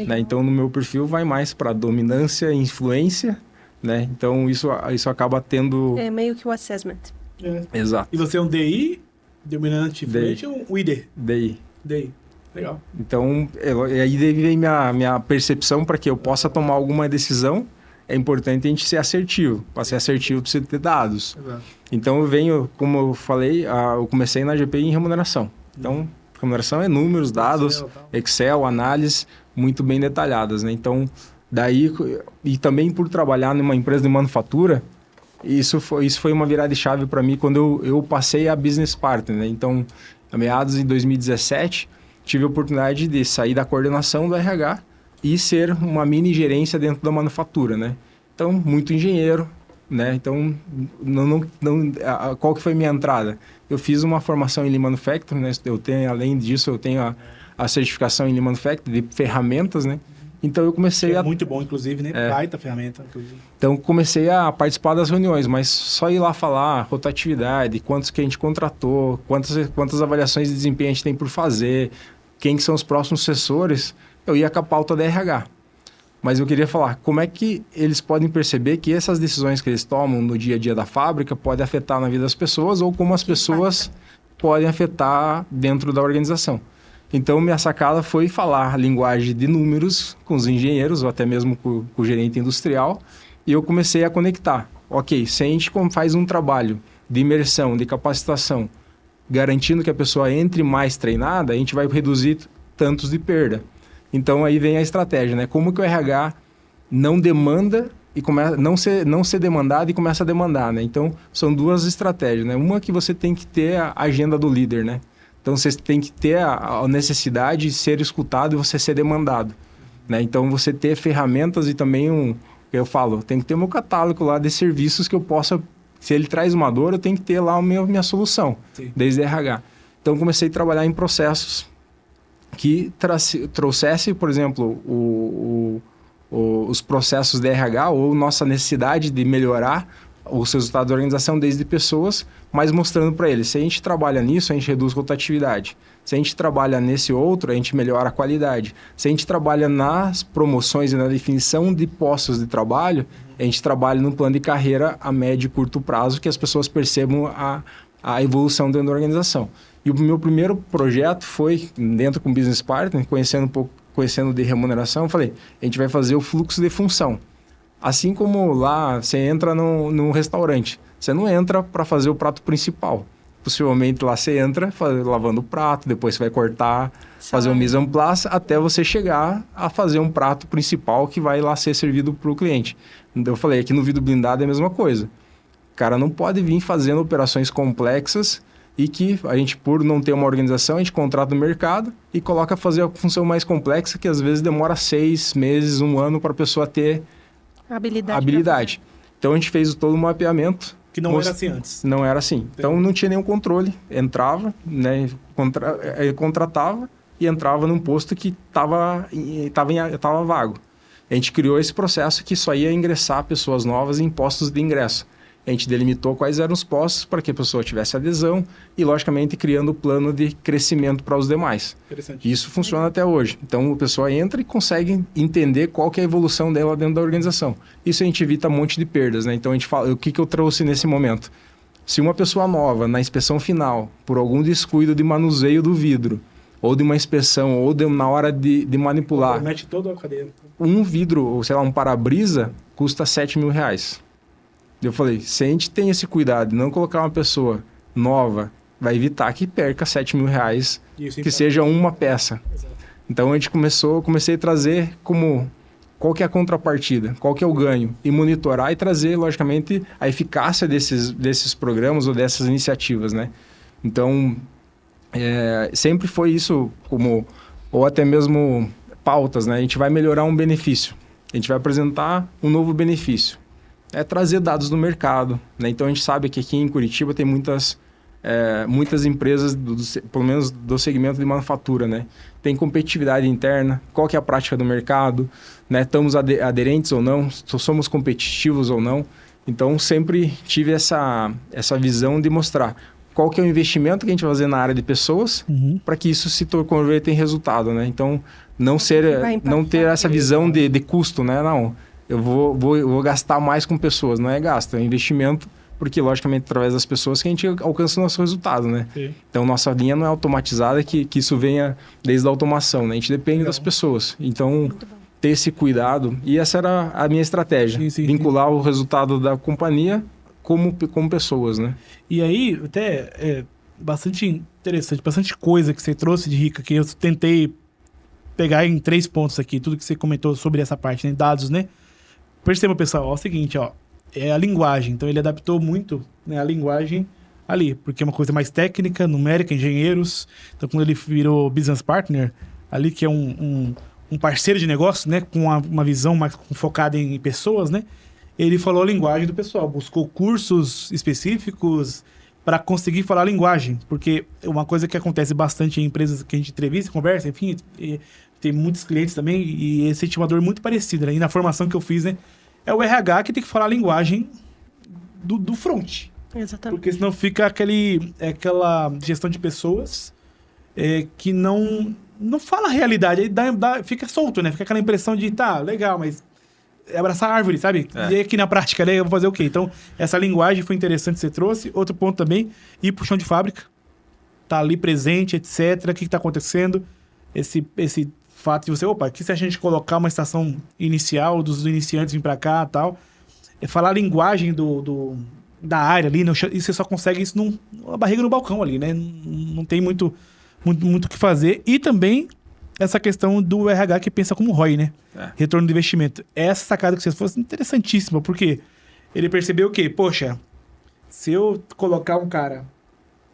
Né? Então, no meu perfil vai mais para dominância e influência, né? Então, isso acaba tendo... É meio que o assessment. Exato. E você é um DI, dominante, influente, ou um ID? DI. Legal. Então, aí vem minha percepção para que eu possa tomar alguma decisão. É importante a gente ser assertivo. Para ser assertivo, precisa ter dados. Exato. Então, eu venho, como eu falei, eu comecei na GPI em remuneração. Então, remuneração é números, dados, Excel, análise, muito bem detalhadas, né? Então, daí, e também por trabalhar numa empresa de manufatura, isso foi uma virada de chave para mim quando eu passei a business partner, né? Então, a meados de 2017, tive a oportunidade de sair da coordenação do RH e ser uma mini gerência dentro da manufatura, né? Então, muito engenheiro, né? Então, qual que foi minha entrada? Eu fiz uma formação em Lean Manufacturing, né? Além disso, eu tenho a certificação em Lean Manufacturing de ferramentas, né? Então, eu comecei muito bom, inclusive, né? Baita ferramenta, inclusive. Então, comecei a participar das reuniões, mas só ir lá falar rotatividade, quantos que a gente contratou, quantas avaliações de desempenho a gente tem por fazer, quem que são os próximos sucessores, eu ia com a pauta da RH. Mas eu queria falar, como é que eles podem perceber que essas decisões que eles tomam no dia a dia da fábrica podem afetar na vida das pessoas ou como as pessoas podem afetar dentro da organização. Então, minha sacada foi falar a linguagem de números com os engenheiros ou até mesmo com o gerente industrial e eu comecei a conectar. Ok, se a gente faz um trabalho de imersão, de capacitação, garantindo que a pessoa entre mais treinada, a gente vai reduzir tantos de perda. Então, aí vem a estratégia, né? Como que o RH não demanda e não ser demandado e começa a demandar, né? Então, são duas estratégias, né? Uma que você tem que ter a agenda do líder, né? Então, você tem que ter a necessidade de ser escutado e você ser demandado, né? Então, você ter ferramentas e também eu falo, tem que ter meu catálogo lá de serviços que eu possa... Se ele traz uma dor, eu tenho que ter lá a minha solução, Sim. desde RH. Então, comecei a trabalhar em processos que trouxesse, por exemplo, os processos de RH ou nossa necessidade de melhorar os resultados da organização desde pessoas, mas mostrando para eles, se a gente trabalha nisso, a gente reduz rotatividade. Se a gente trabalha nesse outro, a gente melhora a qualidade. Se a gente trabalha nas promoções e na definição de postos de trabalho, a gente trabalha no plano de carreira a médio e curto prazo, que as pessoas percebam a evolução dentro da organização. E o meu primeiro projeto foi, dentro com o Business Partner, conhecendo de remuneração, eu falei, a gente vai fazer o fluxo de função. Assim como lá você entra num restaurante, você não entra para fazer o prato principal. Possivelmente lá você entra lavando o prato, depois você vai cortar, fazer um mise en place, até você chegar a fazer um prato principal que vai lá ser servido para o cliente. Então eu falei, aqui no vidro blindado é a mesma coisa. O cara não pode vir fazendo operações complexas e que a gente, por não ter uma organização, a gente contrata no mercado e coloca a fazer a função mais complexa, que às vezes demora 6 meses, 1 ano para a pessoa ter habilidade. Então a gente fez todo o mapeamento. Que não era assim antes. Não era assim. Entendi. Então não tinha nenhum controle. Entrava, né, contratava e entrava num posto que estava vago. A gente criou esse processo que só ia ingressar pessoas novas em postos de ingresso. A gente delimitou quais eram os postos para que a pessoa tivesse adesão e, logicamente, criando o plano de crescimento para os demais. Interessante. Isso funciona até hoje. Então, a pessoa entra e consegue entender qual que é a evolução dela dentro da organização. Isso a gente evita um monte de perdas, né? Então, a gente fala, o que eu trouxe nesse momento? Se uma pessoa nova, na inspeção final, por algum descuido de manuseio do vidro, ou de uma inspeção, ou na hora de manipular... Mete toda a cadeia. Um vidro, ou sei lá, um para-brisa, custa R$7.000. Eu falei, se a gente tem esse cuidado de não colocar uma pessoa nova, vai evitar que perca R$7.000, que seja uma peça. Exato. Então, a gente comecei a trazer qual que é a contrapartida, qual que é o ganho, e monitorar e trazer, logicamente, a eficácia desses programas ou dessas iniciativas, né? Então, sempre foi isso, ou até mesmo pautas, né? A gente vai melhorar um benefício, a gente vai apresentar um novo benefício. É trazer dados do mercado, né? Então, a gente sabe que aqui em Curitiba tem muitas empresas, pelo menos do segmento de manufatura, né? Tem competitividade interna, qual que é a prática do mercado, né? Estamos aderentes ou não, somos competitivos ou não. Então, sempre tive essa visão de mostrar qual que é o investimento que a gente vai fazer na área de pessoas para que isso se converta em resultado, né? Então, não ter essa visão de custo, né? Não. Eu vou gastar mais com pessoas, não é gasto, é investimento, porque, logicamente, através das pessoas que a gente alcança o nosso resultado, né? Sim. Então, nossa linha não é automatizada, que isso venha desde a automação, né? A gente depende das pessoas. Então, ter esse cuidado, e essa era a minha estratégia, vincular o resultado da companhia como pessoas, né? E aí, até, bastante interessante, bastante coisa que você trouxe de Rica, que eu tentei pegar em 3 pontos aqui, tudo que você comentou sobre essa parte, né? Dados, né? Perceba, pessoal, é o seguinte, é a linguagem. Então, ele adaptou muito, né, a linguagem ali, porque é uma coisa mais técnica, numérica, engenheiros. Então, quando ele virou business partner, ali que é um parceiro de negócio, né, com uma visão mais focada em pessoas, né, ele falou a linguagem do pessoal, buscou cursos específicos para conseguir falar a linguagem, porque uma coisa que acontece bastante em empresas que a gente entrevista, conversa, enfim, tem muitos clientes também, e esse é uma dor muito parecida, né? E na formação que eu fiz, né, é o RH que tem que falar a linguagem do front. Exatamente. Porque senão fica aquela gestão de pessoas que não fala a realidade. Aí fica solto, né? Fica aquela impressão de, tá, legal, mas abraçar a árvore, sabe? E aí aqui na prática, né, eu vou fazer o quê? Então, essa linguagem foi interessante que você trouxe. Outro ponto também, ir pro chão de fábrica. Tá ali presente, etc. O que está acontecendo? Esse fato de você, que se a gente colocar uma estação inicial dos iniciantes vir para cá e tal, falar a linguagem da área ali, e você só consegue isso numa barriga no balcão ali, né? Não tem muito o que fazer. E também essa questão do RH que pensa como ROI, né? Retorno do investimento. Essa sacada que vocês foram interessantíssima, porque ele percebeu que, poxa, se eu colocar um cara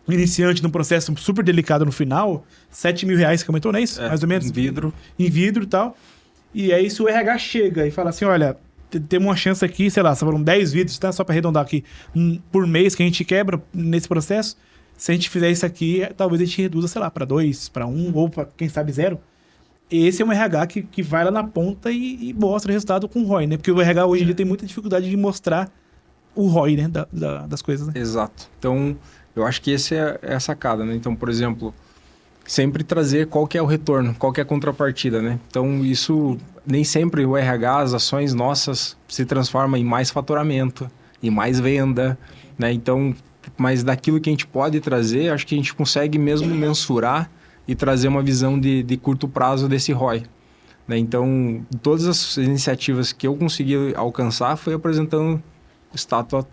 iniciante num processo super delicado no final, R$7.000 que aumentou, não é isso? Mais ou menos? Em vidro e tal. E aí se o RH chega e fala assim, olha, temos uma chance aqui, sei lá, foram 10 vidros, tá? Só para arredondar aqui, por mês que a gente quebra nesse processo. Se a gente fizer isso aqui, talvez a gente reduza, sei lá, para 2, para 1 ou para, quem sabe, 0. Esse é um RH que vai lá na ponta e mostra o resultado com o ROI, né? Porque o RH hoje em dia tem muita dificuldade de mostrar o ROI, né? Das coisas, né? Exato. Então, eu acho que esse é a sacada, né? Então, por exemplo, sempre trazer qual que é o retorno, qual que é a contrapartida, né? Então, isso, nem sempre o RH, as ações nossas, se transforma em mais faturamento, em mais venda, né? Então, mas daquilo que a gente pode trazer, acho que a gente consegue mesmo mensurar e trazer uma visão de curto prazo desse ROI. Né? Então, todas as iniciativas que eu consegui alcançar foi apresentando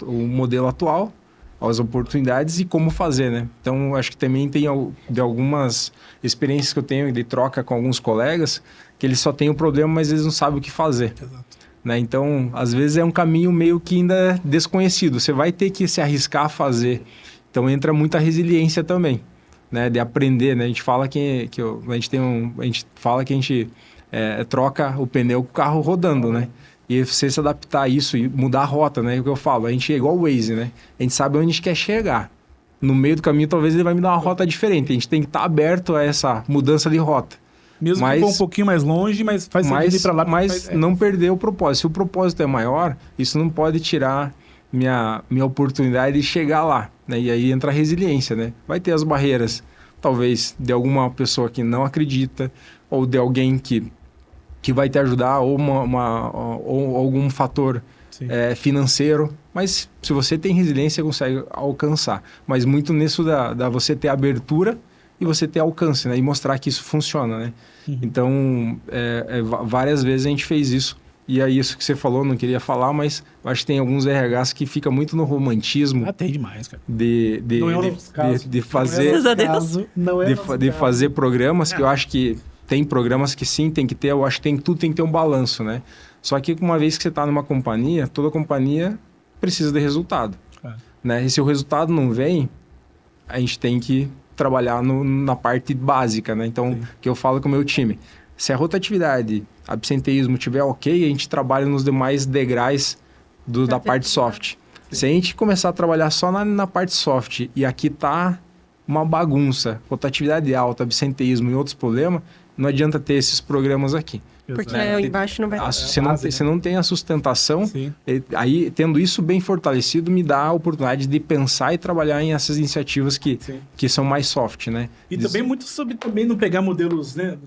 o modelo atual, as oportunidades e como fazer. Né? Então, acho que também tem de algumas experiências que eu tenho de troca com alguns colegas, que eles só têm o problema, mas eles não sabem o que fazer. Exato. Né? Então, às vezes é um caminho meio que ainda desconhecido. Você vai ter que se arriscar a fazer. Então, entra muita resiliência também, né? De aprender. Né? A gente fala a gente fala que a gente troca o pneu com o carro rodando, né? E você se adaptar a isso e mudar a rota, né? É o que eu falo. A gente é igual o Waze, né? A gente sabe onde a gente quer chegar. No meio do caminho, talvez ele vai me dar uma rota diferente. A gente tem que estar aberto a essa mudança de rota. Mesmo que for um pouquinho mais longe, mas faz sentido ir para lá. Mas não perder o propósito. Se o propósito é maior, isso não pode tirar minha oportunidade de chegar lá. Né? E aí entra a resiliência, né? Vai ter as barreiras, talvez, de alguma pessoa que não acredita, ou de alguém que vai te ajudar, ou algum fator financeiro. Mas se você tem resiliência, você consegue alcançar. Mas muito nisso da você ter abertura e você ter alcance, né? E mostrar que isso funciona, né? Uhum. Então, várias vezes a gente fez isso. E é isso que você falou, não queria falar, mas eu acho que tem alguns RHs que fica muito no romantismo. Tem demais, cara. De fazer programas, que eu acho que tem programas que sim, tem que ter, eu acho que tudo tem que ter um balanço, né? Só que uma vez que você está numa companhia, toda companhia precisa de resultado. Né? E se o resultado não vem, a gente tem que trabalhar na parte básica, né? Então, que eu falo com o meu time, se a rotatividade, absenteísmo tiver ok, a gente trabalha nos demais degraus da parte soft. Se a gente começar a trabalhar só na parte soft e aqui tá uma bagunça, rotatividade alta, absenteísmo e outros problemas, não adianta ter esses programas aqui. Porque embaixo não vai... Você não tem a sustentação. Aí, tendo isso bem fortalecido, me dá a oportunidade de pensar e trabalhar em essas iniciativas que são mais soft, né? E também muito sobre também não pegar modelos, né?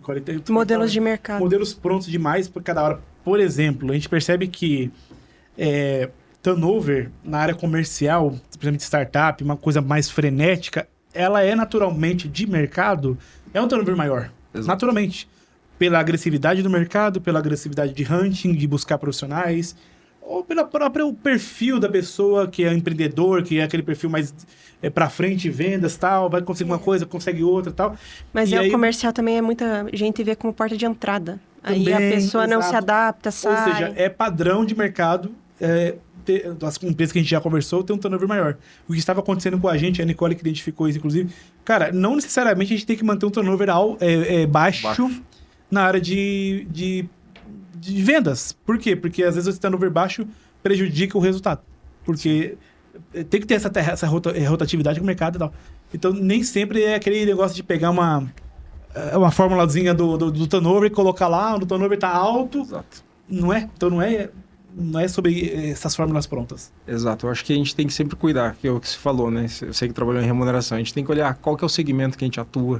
Modelos de mercado. Modelos prontos demais por cada hora. Por exemplo, a gente percebe que turnover na área comercial, principalmente startup, uma coisa mais frenética, ela é naturalmente de mercado, é um turnover maior. Exato. Naturalmente. Pela agressividade do mercado, pela agressividade de hunting, de buscar profissionais, ou pelo próprio perfil da pessoa que é empreendedor, que é aquele perfil mais para frente, vendas, tal, vai conseguir uma coisa, consegue outra, tal. Mas o comercial também muita gente vê como porta de entrada. Também, aí a pessoa não se adapta, sai. Ou seja, é padrão de mercado, as empresas que a gente já conversou, tem um turnover maior. O que estava acontecendo com a gente, a Nicole que identificou isso, inclusive, cara, não necessariamente a gente tem que manter um turnover baixo. Na área de vendas. Por quê? Porque às vezes o turnover baixo prejudica o resultado. Porque tem que ter essa rotatividade com o mercado e tal. Então, nem sempre é aquele negócio de pegar uma formulazinha do turnover e colocar lá, o turnover tá alto. Exato. Não é? Então, não é sobre essas fórmulas prontas. Exato. Eu acho que a gente tem que sempre cuidar, que é o que você falou, né? Eu sei que trabalhou em remuneração. A gente tem que olhar qual que é o segmento que a gente atua,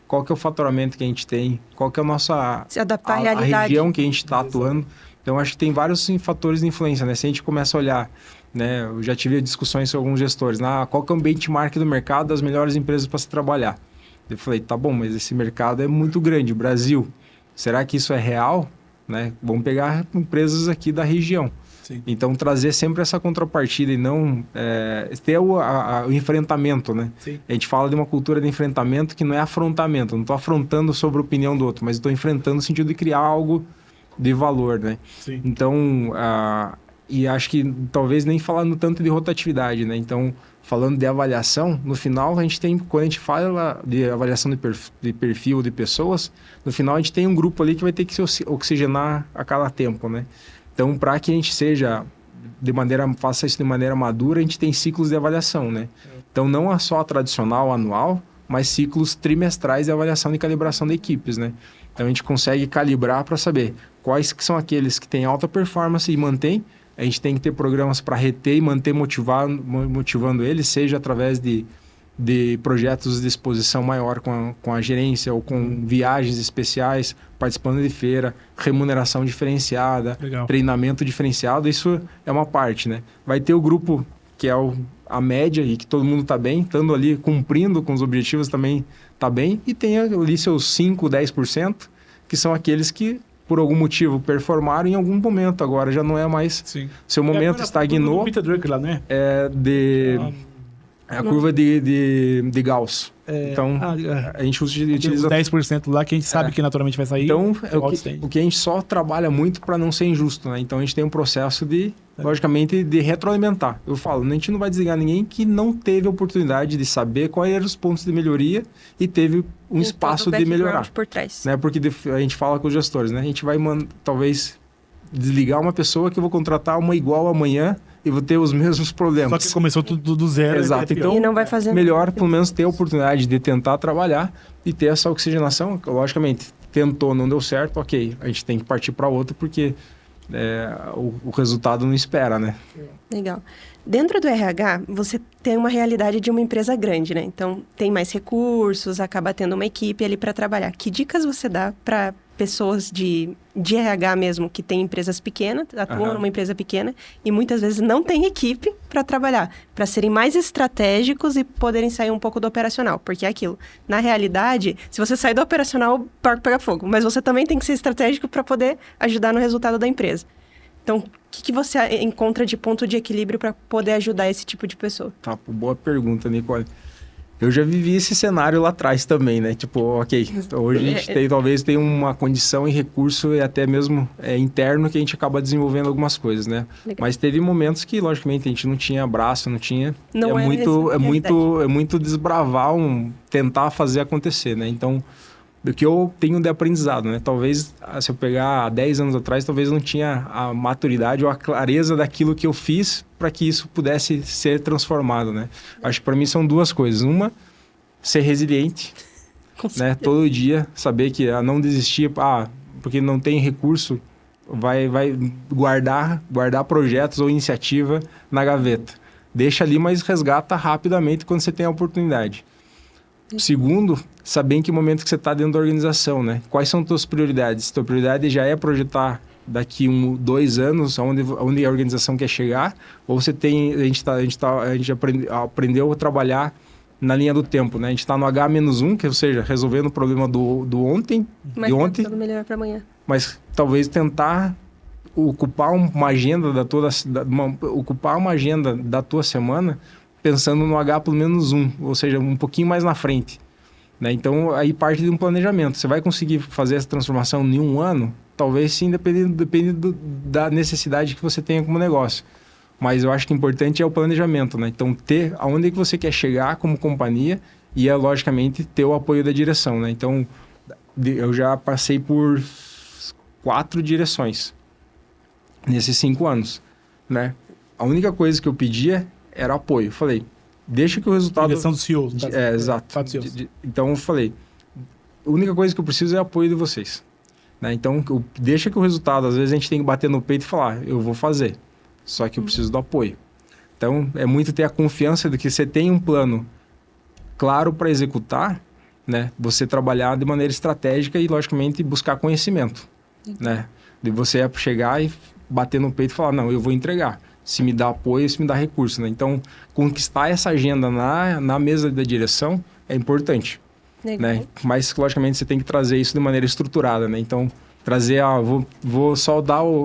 qual que é o faturamento que a gente tem, qual que é a nossa... Se adaptar à realidade. A região que a gente está atuando. Então, acho que tem vários fatores de influência, né? Se a gente começa a olhar, né? Eu já tive discussões com alguns gestores, qual que é o benchmark do mercado das melhores empresas para se trabalhar? Eu falei, tá bom, mas esse mercado é muito grande, Brasil. Será que isso é real? Né? Vamos pegar empresas aqui da região. Sim. Então, trazer sempre essa contrapartida e não ter o enfrentamento, né? Sim. A gente fala de uma cultura de enfrentamento que não é afrontamento. Eu não estou afrontando sobre a opinião do outro, mas estou enfrentando no sentido de criar algo de valor, né? Sim. Então, e acho que talvez nem falando tanto de rotatividade, né? Então, falando de avaliação, no final a gente tem, quando a gente fala de avaliação de perfil de pessoas, no final a gente tem um grupo ali que vai ter que se oxigenar a cada tempo, né? Então, para que a gente faça isso de maneira madura, a gente tem ciclos de avaliação, né? Então, não é só a tradicional anual, mas ciclos trimestrais de avaliação e calibração de equipes, né? Então, a gente consegue calibrar para saber quais que são aqueles que têm alta performance e mantém. A gente tem que ter programas para reter e manter motivando eles, seja através de projetos de exposição maior com a gerência ou com viagens especiais, participando de feira, remuneração diferenciada, Legal. treinamento diferenciado, isso é uma parte, né? Vai ter o grupo que é a média e que todo mundo está bem, estando ali cumprindo com os objetivos também está bem, e tem ali seus 5%, 10%, que são aqueles que por algum motivo performaram em algum momento, agora já não é mais. Sim. Seu momento estagnou. Peter Drucker lá, né? É a curva de Gauss. Então, a gente Tem uns utiliza... 10% lá que a gente sabe que naturalmente vai sair. Então, o que a gente só trabalha muito para não ser injusto, né? Então, a gente tem um processo logicamente, de retroalimentar. Eu falo, a gente não vai desligar ninguém que não teve a oportunidade de saber quais eram os pontos de melhoria e teve um espaço de melhorar. Por trás. Né? Porque a gente fala com os gestores, né? A gente vai, talvez, desligar uma pessoa que eu vou contratar uma igual amanhã e vou ter os mesmos problemas. Só que começou tudo do zero. Exato. Então, e não vai fazer melhor pelo menos ter a oportunidade de tentar trabalhar e ter essa oxigenação. Logicamente, tentou, não deu certo, ok. A gente tem que partir para outro porque o resultado não espera, né? Legal. Dentro do RH, você tem uma realidade de uma empresa grande, né? Então, tem mais recursos, acaba tendo uma equipe ali para trabalhar. Que dicas você dá para pessoas de RH mesmo, que tem empresas pequenas, atuam numa empresa pequena e muitas vezes não tem equipe para trabalhar, para serem mais estratégicos e poderem sair um pouco do operacional? Porque é aquilo. Na realidade, se você sair do operacional, o barco pega fogo. Mas você também tem que ser estratégico para poder ajudar no resultado da empresa. Então, o que você encontra de ponto de equilíbrio para poder ajudar esse tipo de pessoa? Tá, boa pergunta, Nicole. Eu já vivi esse cenário lá atrás também, né? Tipo, ok, hoje a gente talvez tenha uma condição e recurso e até mesmo interno que a gente acaba desenvolvendo algumas coisas, né? Legal. Mas teve momentos que, logicamente, a gente não tinha braço, não tinha... Não é muito desbravar, tentar fazer acontecer, né? Então, do que eu tenho de aprendizado, né? Talvez, se eu pegar há 10 anos atrás, talvez não tinha a maturidade ou a clareza daquilo que eu fiz para que isso pudesse ser transformado, né? Acho que para mim são duas coisas. Uma, ser resiliente, né? Todo dia, saber que não desistir, porque não tem recurso, vai guardar projetos ou iniciativa na gaveta. Deixa ali, mas resgata rapidamente quando você tem a oportunidade. Segundo, saber em que momento que você está dentro da organização, né? Quais são as tuas prioridades? Tua prioridade já é projetar daqui 2 anos onde a organização quer chegar? Ou você tem... A gente aprendeu a trabalhar na linha do tempo, né? A gente está no H-1, que, ou seja, resolvendo o problema do ontem, mas de ontem. Mas melhor para amanhã. Mas talvez tentar ocupar uma agenda ocupar uma agenda da tua semana pensando no H+1, ou seja, um pouquinho mais na frente, né? Então, aí parte de um planejamento. Você vai conseguir fazer essa transformação em 1 ano? Talvez sim, depende da necessidade que você tenha como negócio. Mas eu acho que o importante é o planejamento, né? Então, ter aonde que você quer chegar como companhia e, logicamente, ter o apoio da direção, né? Então, eu já passei por 4 direções nesses 5 anos, né? A única coisa que eu pedia era apoio. Falei, deixa que o resultado... Direção dos CEOs. Exato. Então, eu falei, a única coisa que eu preciso é apoio de vocês, né? Então, deixa que o resultado... Às vezes, a gente tem que bater no peito e falar, eu vou fazer. Só que eu preciso do apoio. Então, é muito ter a confiança de que você tem um plano claro para executar, né? Você trabalhar de maneira estratégica e, logicamente, buscar conhecimento, né? De você chegar e bater no peito e falar, não, eu vou entregar. Se me dá apoio, se me dá recurso, né? Então, conquistar essa agenda na mesa da direção é importante, né? Mas, logicamente, você tem que trazer isso de maneira estruturada, né? Então, trazer, vou só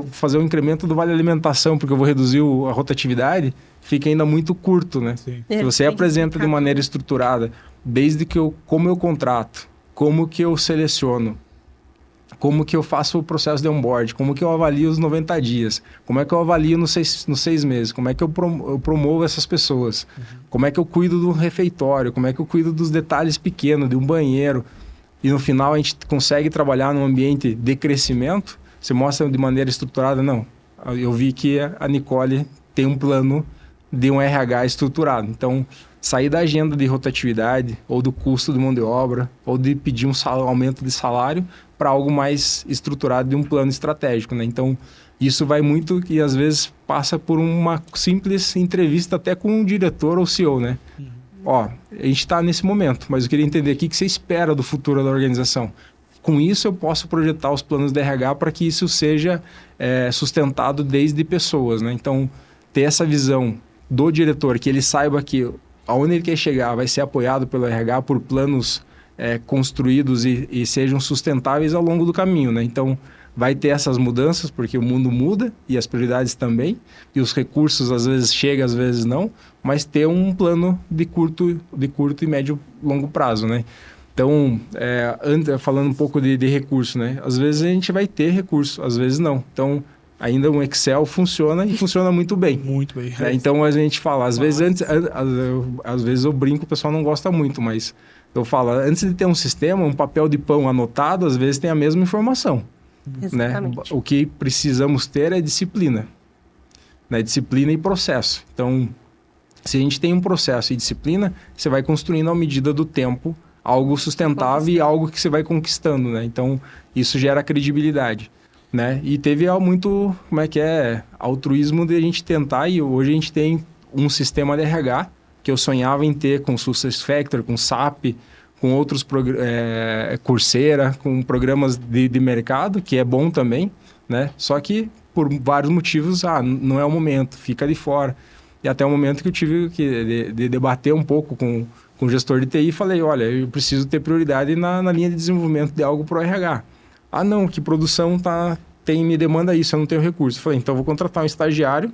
fazer o incremento do vale alimentação, porque eu vou reduzir a rotatividade, fica ainda muito curto, né? Sim. Se você apresenta de maneira estruturada, desde como eu contrato, como que eu seleciono, como que eu faço o processo de onboard, como que eu avalio os 90 dias, como é que eu avalio nos 6 meses, como é que eu promovo essas pessoas, como é que eu cuido do refeitório, como é que eu cuido dos detalhes pequenos, de um banheiro. E no final a gente consegue trabalhar num ambiente de crescimento. Você mostra de maneira estruturada, não. Eu vi que a Nicole tem um plano de um RH estruturado. Então, sair da agenda de rotatividade, ou do custo de mão de obra, ou de pedir um aumento de salário, para algo mais estruturado de um plano estratégico, né? Então, isso vai muito e às vezes passa por uma simples entrevista até com um diretor ou CEO, né? Ó, a gente está nesse momento, mas eu queria entender o que você espera do futuro da organização. Com isso, eu posso projetar os planos de RH para que isso seja sustentado desde pessoas, né? Então, ter essa visão do diretor, que ele saiba que aonde ele quer chegar vai ser apoiado pelo RH por planos construídos e sejam sustentáveis ao longo do caminho, né? Então, vai ter essas mudanças, porque o mundo muda e as prioridades também, e os recursos às vezes chegam, às vezes não, mas ter um plano de curto e médio longo prazo, né? Então, falando um pouco de recurso, né? Às vezes a gente vai ter recurso, às vezes não. Então, ainda um Excel funciona e funciona muito bem. Muito bem. Então, a gente fala, às vezes eu brinco, o pessoal não gosta muito, mas eu falo, antes de ter um sistema, um papel de pão anotado, às vezes tem a mesma informação. Né? O que precisamos ter é disciplina. Né? Disciplina e processo. Então, se a gente tem um processo e disciplina, você vai construindo à medida do tempo algo sustentável e algo que você vai conquistando, né? Então, isso gera credibilidade, né? E teve muito, altruísmo de a gente tentar, e hoje a gente tem um sistema de RH que eu sonhava em ter com SuccessFactors, com SAP, com outros Coursera, com programas de mercado, que é bom também, né? Só que por vários motivos, não é o momento, fica de fora. E até o momento que eu tive que debater um pouco com o gestor de TI, falei, olha, eu preciso ter prioridade na linha de desenvolvimento de algo para o RH. Não, que produção me demanda isso, eu não tenho recurso. Falei, então eu vou contratar um estagiário,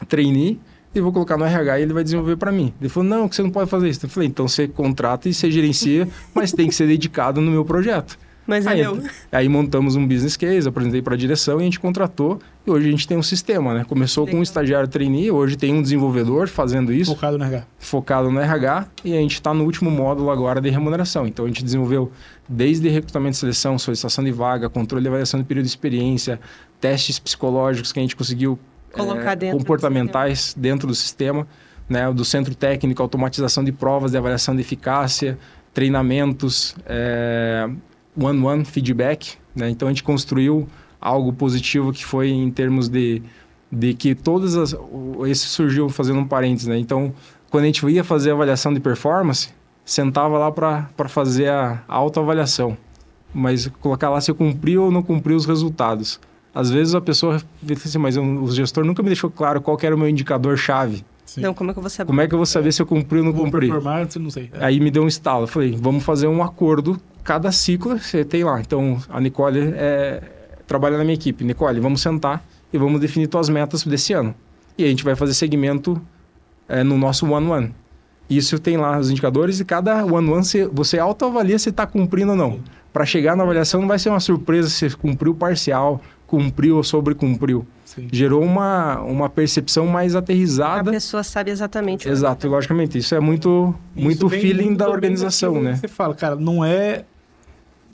trainee, e vou colocar no RH e ele vai desenvolver para mim. Ele falou, não, que você não pode fazer isso. Eu falei, então você contrata e você gerencia, mas tem que ser dedicado no meu projeto. Mas aí montamos um business case, apresentei para a direção e a gente contratou. E hoje a gente tem um sistema, né? Começou com um estagiário trainee, hoje tem um desenvolvedor fazendo isso. Focado no RH. E a gente está no último módulo agora de remuneração. Então a gente desenvolveu desde recrutamento e seleção, solicitação de vaga, controle e avaliação de período de experiência, testes psicológicos que a gente conseguiu colocar comportamentais dentro do sistema, né? Do centro técnico, automatização de provas de avaliação de eficácia, treinamentos, one-on-one feedback, né? Então a gente construiu algo positivo que foi em termos de que esse surgiu, fazendo um parênteses, né? Então, quando a gente ia fazer a avaliação de performance, sentava lá para fazer a autoavaliação, mas colocar lá se eu cumpri ou não cumpri os resultados. Às vezes a pessoa diz assim, mas o gestor nunca me deixou claro qual que era o meu indicador-chave. Então, como é que eu vou saber? Como é que eu vou saber se eu cumpri ou não cumpri? Não sei. Aí me deu um estalo. Eu falei, vamos fazer um acordo. Cada ciclo você tem lá. Então, a Nicole trabalha na minha equipe. Nicole, vamos sentar e vamos definir tuas metas desse ano. E a gente vai fazer segmento no nosso one-one. Isso tem lá os indicadores e cada one-one você autoavalia se está cumprindo ou não. Para chegar na avaliação não vai ser uma surpresa se cumpriu parcial, cumpriu ou sobrecumpriu. Sim. Gerou uma percepção mais aterrissada. A pessoa sabe exatamente. Exato, logicamente. Isso é muito feeling da organização, né? Você fala, cara, não é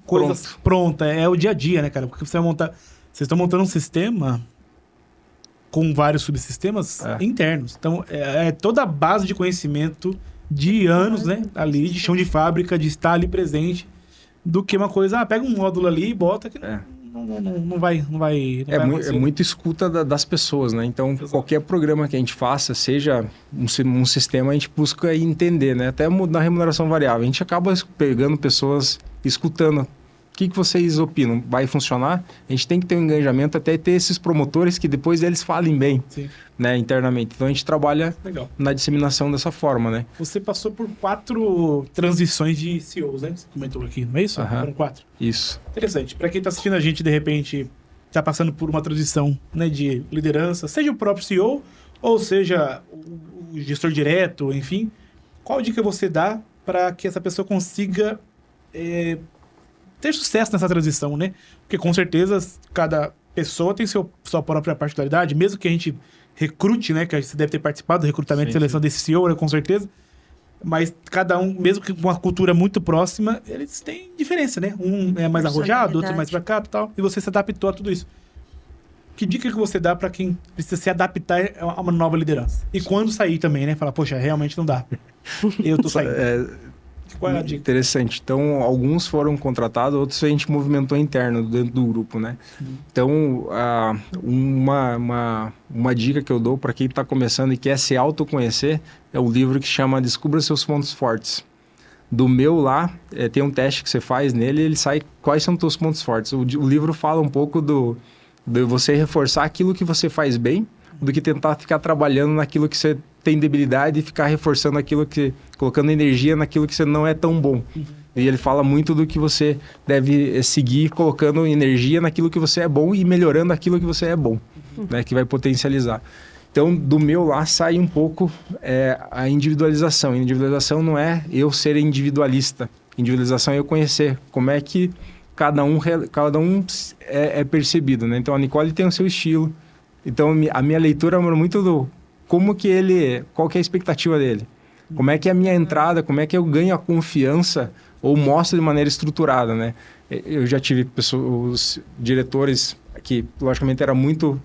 coisa pronta, é o dia a dia, né, cara? Porque você vai montar... Vocês estão montando um sistema com vários subsistemas internos. Então, é toda a base de conhecimento de anos, né? Ali, de chão de fábrica, de estar ali presente, do que uma coisa... pega um módulo ali e bota que... Não vai muito escuta das pessoas, né? Então, qualquer programa que a gente faça, seja um sistema, a gente busca entender, né? Até na remuneração variável. A gente acaba pegando pessoas, escutando. O que vocês opinam? Vai funcionar? A gente tem que ter um engajamento, até ter esses promotores que depois eles falem bem, né? Internamente. Então, a gente trabalha na disseminação dessa forma, né? Você passou por 4 transições de CEOs, né? Você comentou aqui, não é isso? Foram 4. Isso. Interessante. Para quem está assistindo a gente, de repente, está passando por uma transição, né, de liderança, seja o próprio CEO, ou seja o gestor direto, enfim, qual dica você dá para que essa pessoa consiga ter sucesso nessa transição, né? Porque com certeza cada pessoa tem sua própria particularidade, mesmo que a gente recrute, né? Que você deve ter participado do recrutamento e seleção desse CEO, né, com certeza. Mas cada um, mesmo que com uma cultura muito próxima, eles têm diferença, né? Um é mais arrojado, outro mais pra cá e tal. E você se adaptou a tudo isso. Que dica que você dá pra quem precisa se adaptar a uma nova liderança? E quando sair também, né? Falar, poxa, realmente não dá. Eu tô saindo. Qual é a dica? Interessante. Então, alguns foram contratados, outros a gente movimentou interno dentro do grupo, né? Então, uma dica que eu dou para quem está começando e quer se autoconhecer é o livro que chama Descubra Seus Pontos Fortes. Do meu lá, tem um teste que você faz nele e ele sai quais são os teus pontos fortes. O livro fala um pouco de você reforçar aquilo que você faz bem, do que tentar ficar trabalhando naquilo que você tem debilidade e ficar reforçando aquilo que... colocando energia naquilo que você não é tão bom. E ele fala muito do que você deve seguir colocando energia naquilo que você é bom e melhorando aquilo que você é bom, né? Que vai potencializar. Então, do meu lá sai um pouco a individualização. Individualização não é eu ser individualista. Individualização é eu conhecer como é que cada um é percebido, né? Então, a Nicole tem o seu estilo. Então, a minha leitura é muito do como que qual que é a expectativa dele. Como é que é a minha entrada, como é que eu ganho a confiança ou mostro de maneira estruturada, né? Eu já tive os diretores que, logicamente, eram muito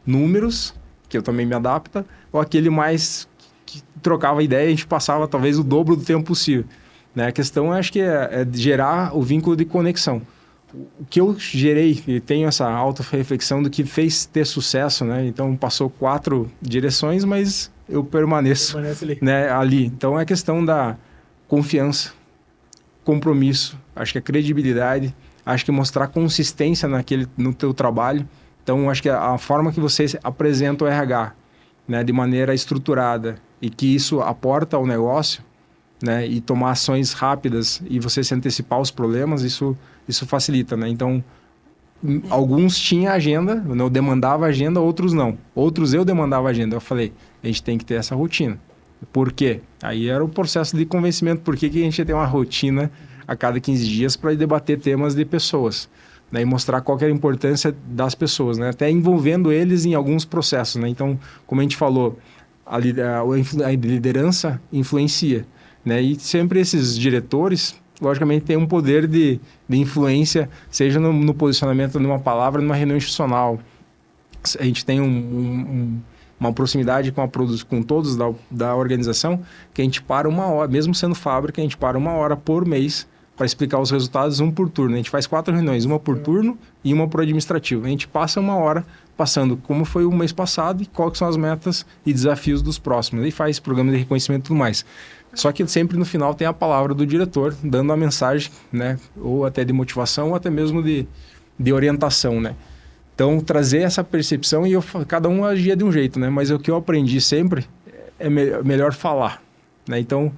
números, que eu também me adapto, ou aquele mais que trocava ideia e a gente passava talvez o dobro do tempo possível, né? A questão, acho que é gerar o vínculo de conexão. O que eu gerei, e tenho essa auto-reflexão do que fez ter sucesso, né? Então, passou 4 direções, mas eu permaneço ali. Né, ali. Então, é a questão da confiança, compromisso, acho que a credibilidade, acho que mostrar consistência no teu trabalho. Então, acho que a forma que você apresenta o RH, né, de maneira estruturada e que isso aporta ao negócio, né, e tomar ações rápidas e você se antecipar aos problemas, isso facilita, né? Então, alguns tinham agenda, eu demandava agenda, outros não. Outros eu demandava agenda. Eu falei, a gente tem que ter essa rotina. Por quê? Aí era o processo de convencimento. Por que a gente ia ter uma rotina a cada 15 dias para debater temas de pessoas, né? E mostrar qual que era a importância das pessoas, né? Até envolvendo eles em alguns processos, né? Então, como a gente falou, a liderança influencia, né? E sempre esses diretores, logicamente, têm um poder de influência, seja no posicionamento de uma palavra, numa reunião institucional. A gente tem uma proximidade com todos da organização, que a gente para 1 hora, mesmo sendo fábrica, a gente para 1 hora por mês para explicar os resultados, 1 por turno. A gente faz 4 reuniões, 1 por turno e 1 por administrativo. A gente passa 1 hora passando como foi o mês passado e quais são as metas e desafios dos próximos. E faz programa de reconhecimento e tudo mais. Só que sempre no final tem a palavra do diretor, dando a mensagem, né? Ou até de motivação, ou até mesmo de orientação, né? Então, trazer essa percepção cada um agia de um jeito, né? Mas o que eu aprendi sempre é melhor falar, né? Então,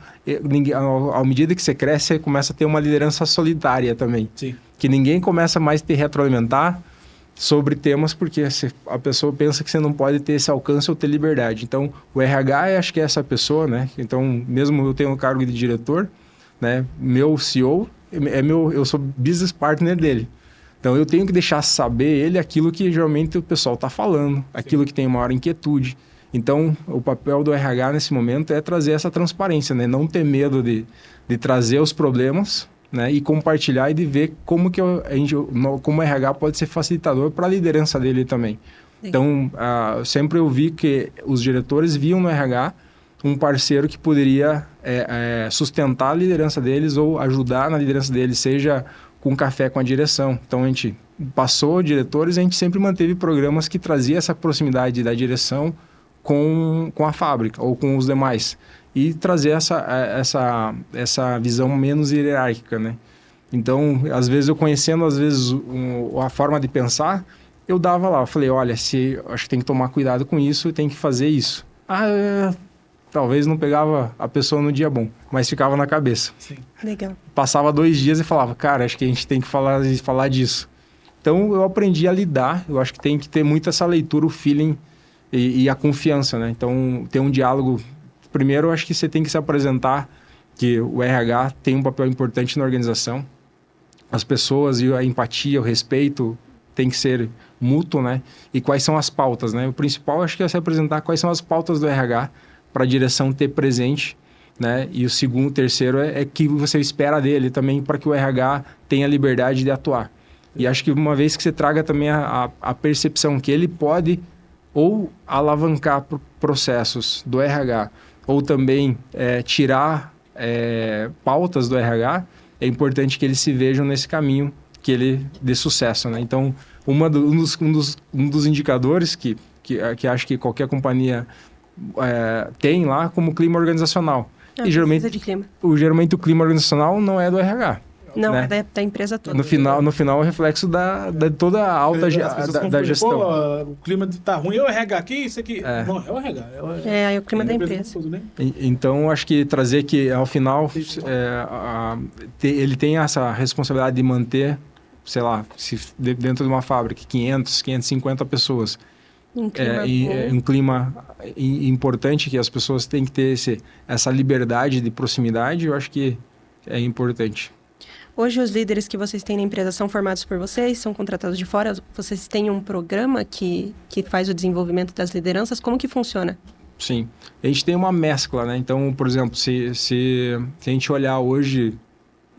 à medida que você cresce, você começa a ter uma liderança solitária também. Sim. Que ninguém começa mais a te retroalimentar sobre temas, porque a pessoa pensa que você não pode ter esse alcance ou ter liberdade. Então, o RH, acho que é essa pessoa, né? Então, mesmo eu tenho o cargo de diretor, né? Meu CEO, eu sou business partner dele. Então, eu tenho que deixar saber ele aquilo que geralmente o pessoal está falando, aquilo que tem maior inquietude. Então, o papel do RH nesse momento é trazer essa transparência, né? Não ter medo de trazer os problemas, né, e compartilhar e de ver como que como o RH pode ser facilitador para a liderança dele também. Sim. Então, sempre eu vi que os diretores viam no RH um parceiro que poderia sustentar a liderança deles ou ajudar na liderança deles, seja com café com a direção. Então, a gente passou diretores, a gente sempre manteve programas que traziam essa proximidade da direção com a fábrica ou com os demais. E trazer essa visão menos hierárquica, né? Então, às vezes eu conhecendo, a forma de pensar, eu dava lá, eu falei, olha, acho que tem que tomar cuidado com isso, tem que fazer isso. Talvez não pegava a pessoa no dia bom, mas ficava na cabeça. Sim. Legal. Passava 2 dias e falava, cara, acho que a gente tem que falar disso. Então, eu aprendi a lidar, eu acho que tem que ter muito essa leitura, o feeling e a confiança, né? Então, ter um diálogo. Primeiro, eu acho que você tem que se apresentar que o RH tem um papel importante na organização. as pessoas e a empatia, o respeito tem que ser mútuo, né? E quais são as pautas, né? O principal acho que é se apresentar quais são as pautas do RH para a direção ter presente, né? E o terceiro é que você espera dele também para que o RH tenha liberdade de atuar. E acho que uma vez que você traga também a percepção que ele pode ou alavancar processos do RH ou também tirar pautas do RH, é importante que eles se vejam nesse caminho que ele dê sucesso, né? Então, um dos indicadores que acho que qualquer companhia tem lá como clima organizacional. E geralmente o clima organizacional não é do RH. Não, né? É da empresa toda. No final é o reflexo de toda a alta da gestão. Pô, o clima tá ruim, é o RH aqui, isso aqui. Não, é o RH. É o clima da empresa. Né? Então, acho que trazer que, ao final, ele tem essa responsabilidade de manter, sei lá, dentro de uma fábrica, 500, 550 pessoas. Um clima importante, que as pessoas têm que ter essa liberdade de proximidade, eu acho que é importante. Hoje, os líderes que vocês têm na empresa são formados por vocês? São contratados de fora? Vocês têm um programa que faz o desenvolvimento das lideranças? Como que funciona? Sim. A gente tem uma mescla, né? Então, por exemplo, se a gente olhar hoje,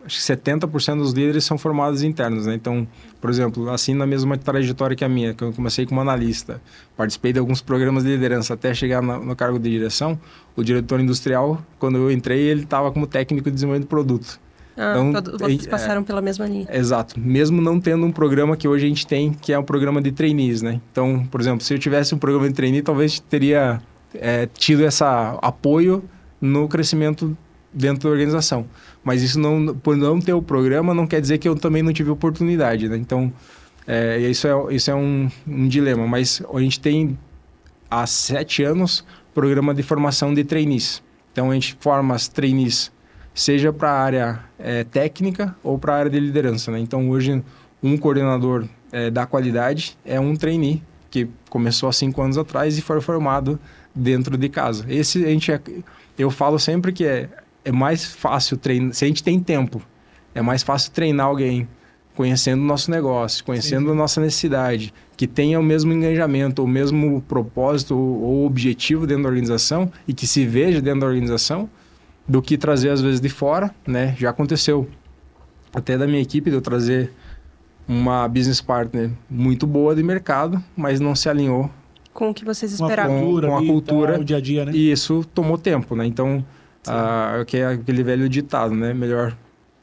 acho que 70% dos líderes são formados internos, né? Então, por exemplo, assim na mesma trajetória que a minha, que eu comecei como analista, participei de alguns programas de liderança até chegar no cargo de direção, o diretor industrial, quando eu entrei, ele estava como técnico de desenvolvimento de produto. Então, vocês passaram pela mesma linha. Exato. Mesmo não tendo um programa que hoje a gente tem, que é um programa de trainees, né? Então, por exemplo, se eu tivesse um programa de trainee, talvez teria tido esse apoio no crescimento dentro da organização. Mas isso por não ter o programa, não quer dizer que eu também não tive oportunidade, né? Então, isso é um dilema. Mas a gente tem, há 7 anos, programa de formação de trainees. Então, a gente forma as trainees seja para a área técnica ou para a área de liderança, né? Então, hoje, um coordenador da qualidade é um trainee que começou há 5 anos atrás e foi formado dentro de casa. Eu falo sempre que é mais fácil treinar, se a gente tem tempo, é mais fácil treinar alguém conhecendo o nosso negócio, conhecendo a nossa necessidade, que tenha o mesmo engajamento, o mesmo propósito ou objetivo dentro da organização e que se veja dentro da organização, do que trazer às vezes de fora, né? Já aconteceu até da minha equipe de eu trazer uma business partner muito boa de mercado, mas não se alinhou com o que vocês esperavam. Com a cultura, o dia a dia, né? E isso tomou tempo, né? Então, que é aquele velho ditado, né? Melhor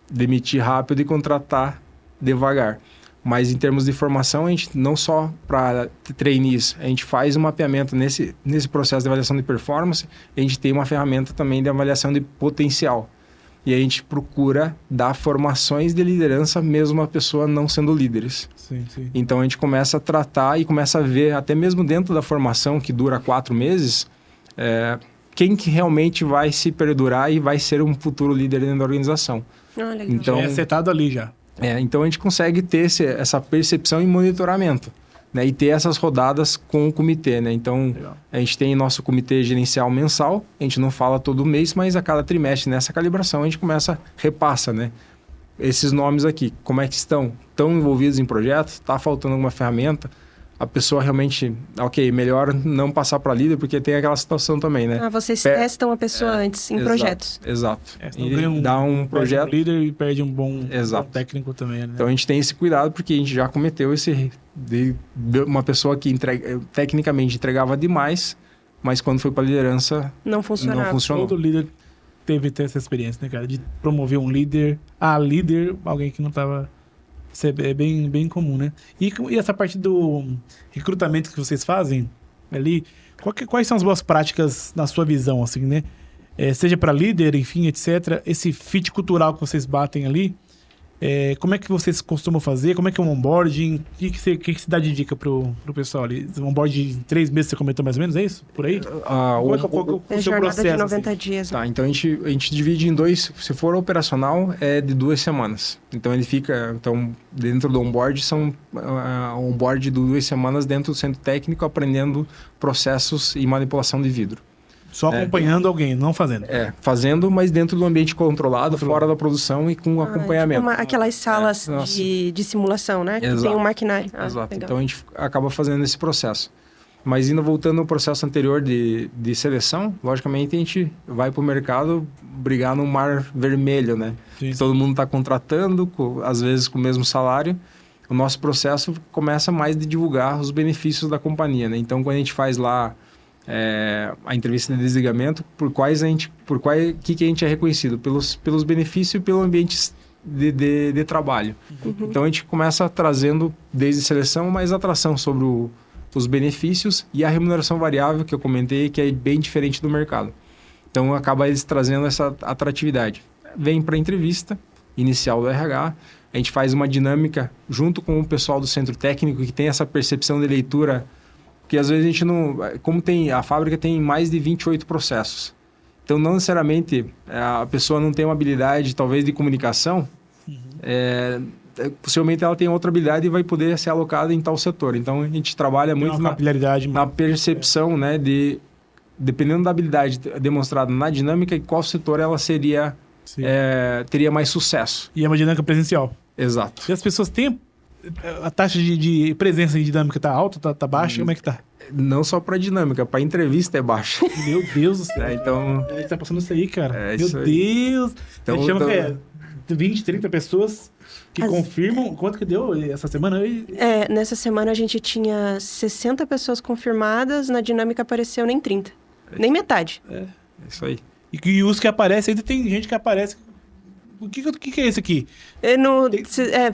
demitir rápido e contratar devagar. Mas em termos de formação, a gente não só para trainees, a gente faz um mapeamento nesse processo de avaliação de performance, a gente tem uma ferramenta também de avaliação de potencial. E a gente procura dar formações de liderança mesmo a pessoa não sendo líderes. Sim. Então a gente começa a tratar e começa a ver, até mesmo dentro da formação, que dura 4 meses, quem que realmente vai se perdurar e vai ser um futuro líder dentro da organização. Então, é acertado ali já. Então a gente consegue ter essa percepção e monitoramento, né? E ter essas rodadas com o comitê, né? Então, legal. A gente tem nosso comitê gerencial mensal, a gente não fala todo mês, mas a cada trimestre, nessa calibração, a gente repassa, né? Esses nomes aqui, como é que estão? Estão envolvidos em projetos? Está faltando alguma ferramenta? A pessoa realmente, melhor não passar para líder, porque tem aquela situação também, né? Vocês testam a pessoa antes em projetos. Exato. E dá um projeto líder e perde um bom técnico também, né? Então a gente tem esse cuidado, porque a gente já cometeu de uma pessoa que tecnicamente entregava demais, mas quando foi para liderança não funcionou. Todo líder teve essa experiência, né, cara? De promover um líder alguém que não estava... Isso é bem comum, né? E essa parte do recrutamento que vocês fazem ali, quais são as boas práticas na sua visão, assim, né? Seja para líder, enfim, etc. Esse fit cultural que vocês batem ali, como é que vocês costumam fazer? Como é que é o onboarding? O que se dá de dica pro pessoal ali? O onboarding de 3 meses, você comentou mais ou menos, é isso? Por aí? Qual é o seu processo? De 90 assim? dias. Tá, então a gente divide em 2, se for operacional, é de 2 semanas. Então ele fica, dentro do onboard, são onboard de 2 semanas dentro do centro técnico, aprendendo processos e manipulação de vidro. Só acompanhando alguém, não fazendo. Fazendo, mas dentro do ambiente controlado, fora da produção e com acompanhamento. Tipo aquelas salas de simulação, né? Que tem um maquinário. Exato. Legal. Então a gente acaba fazendo esse processo. Mas indo voltando ao processo anterior de seleção, logicamente a gente vai para o mercado brigar no mar vermelho, né? Sim. Todo mundo está contratando, às vezes com o mesmo salário. O nosso processo começa mais de divulgar os benefícios da companhia, né? Então, quando a gente faz lá a entrevista de desligamento, que a gente é reconhecido? Pelos benefícios e pelo ambiente de trabalho. Então, a gente começa trazendo, desde seleção, mais atração sobre os benefícios e a remuneração variável, que eu comentei, que é bem diferente do mercado. Então, acaba eles trazendo essa atratividade. Vem para a entrevista inicial do RH, a gente faz uma dinâmica junto com o pessoal do centro técnico, que tem essa percepção de leitura, que às vezes a gente não... Como a fábrica tem mais de 28 processos. Então, não necessariamente a pessoa não tem uma habilidade, talvez, de comunicação, possivelmente ela tem outra habilidade e vai poder ser alocada em tal setor. Então, a gente trabalha muito na percepção, né, dependendo da habilidade demonstrada na dinâmica, em qual setor ela teria mais sucesso. E é uma dinâmica presencial. Exato. E as pessoas têm... A taxa de presença em dinâmica tá alta, tá baixa? Como é que tá? Não só para dinâmica, para entrevista é baixa. Meu Deus do céu. Então... A gente tá passando isso aí, cara. Meu isso aí. Deus. Então, a gente chama 20, 30 pessoas que confirmam. Quanto que deu essa semana? Nessa semana a gente tinha 60 pessoas confirmadas, na dinâmica apareceu nem 30. Nem metade. É isso aí. E os que aparecem, ainda tem gente que aparece... O que é esse aqui?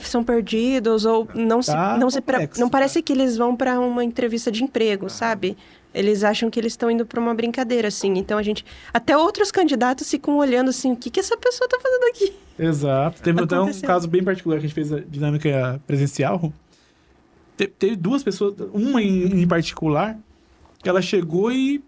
São perdidos ou não parece que eles vão para uma entrevista de emprego, sabe? Eles acham que eles estão indo para uma brincadeira, assim. Então até outros candidatos ficam olhando assim, o que essa pessoa está fazendo aqui? Exato. Teve até um caso bem particular que a gente fez a dinâmica presencial. Teve duas pessoas, uma em particular, que ela chegou e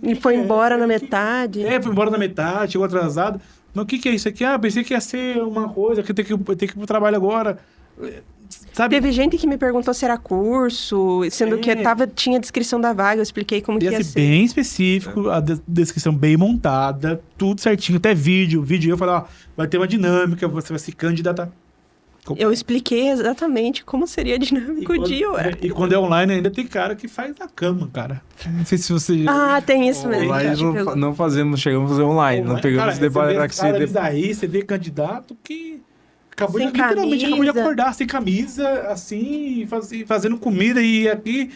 E foi embora na metade. Foi embora na metade, chegou atrasado. Mas o que é isso aqui? Pensei que ia ser uma coisa, que eu tenho que ir pro trabalho agora. Sabe? Teve gente que me perguntou se era curso, sendo que tinha a descrição da vaga, eu expliquei como que ia ser. Bem específico, a descrição bem montada, tudo certinho, até vídeo. Eu falei, vai ter uma dinâmica, você vai se candidatar. Eu expliquei exatamente como seria dinâmico o dia. E quando é online ainda tem cara que faz na cama, cara. Não sei se você... tem isso mesmo. Online não chegamos a fazer online. Não pegamos Você vê candidato que literalmente acabou de acordar sem camisa, assim, fazendo comida e aqui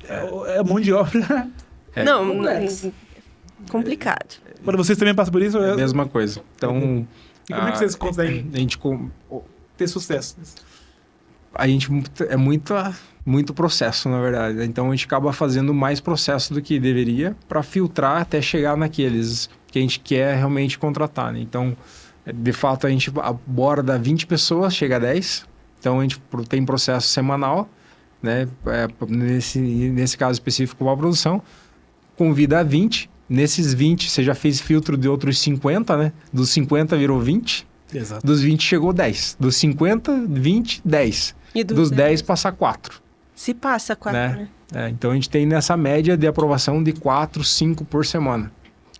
é mão de obra. Complicado. Para vocês também passam por isso? É a mesma coisa. Então... E como é que vocês conseguem ter sucesso? A gente muito processo, na verdade. Então, a gente acaba fazendo mais processo do que deveria para filtrar até chegar naqueles que a gente quer realmente contratar, né? Então, de fato, a gente aborda 20 pessoas, chega a 10. Então, a gente tem processo semanal, né? Nesse caso específico, com a produção. Convida a 20. Nesses 20, você já fez filtro de outros 50, né? Dos 50 virou 20. Exato. Dos 20 chegou 10. Dos 50, 20, 10. E dos 10 passa 4. Se passa 4, né? Então, a gente tem nessa média de aprovação de 4, 5 por semana.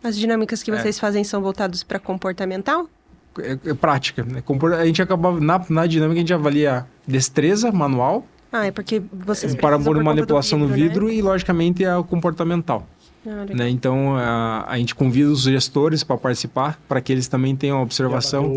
As dinâmicas que vocês fazem são voltadas para comportamental? É prática, né? A gente acaba, na dinâmica, a gente avalia destreza manual. É porque vocês para pôr manipulação no vidro, né? E, logicamente, é o comportamental. Né? Então, a gente convida os gestores para participar, para que eles também tenham observação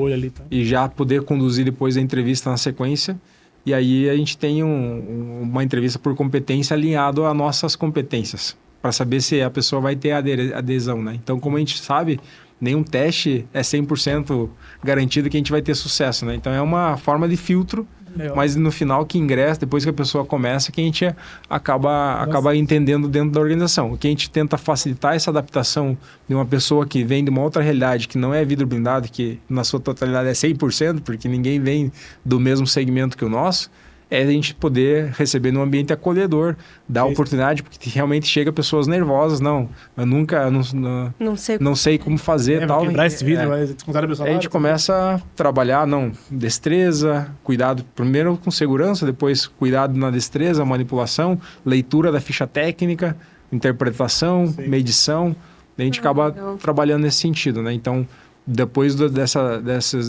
e já poder conduzir depois a entrevista na sequência. E aí a gente tem uma entrevista por competência alinhado às nossas competências, para saber se a pessoa vai ter adesão. Né? Então, como a gente sabe, nenhum teste é 100% garantido que a gente vai ter sucesso. Né? Então, é uma forma de filtro. Mas no final que ingressa, depois que a pessoa começa, que a gente acaba entendendo dentro da organização. O que a gente tenta facilitar essa adaptação de uma pessoa que vem de uma outra realidade, que não é vidro blindado, que na sua totalidade é 100%, porque ninguém vem do mesmo segmento que o nosso, é a gente poder receber num ambiente acolhedor, dar oportunidade, porque realmente chega pessoas nervosas, eu nunca, não sei como fazer, tal. Quebrar esse vidro, vai descontar a pessoa. A gente começa a trabalhar, destreza, cuidado primeiro com segurança, depois cuidado na destreza, manipulação, leitura da ficha técnica, interpretação, medição, a gente acaba legal. trabalhando nesse sentido, né? Então, depois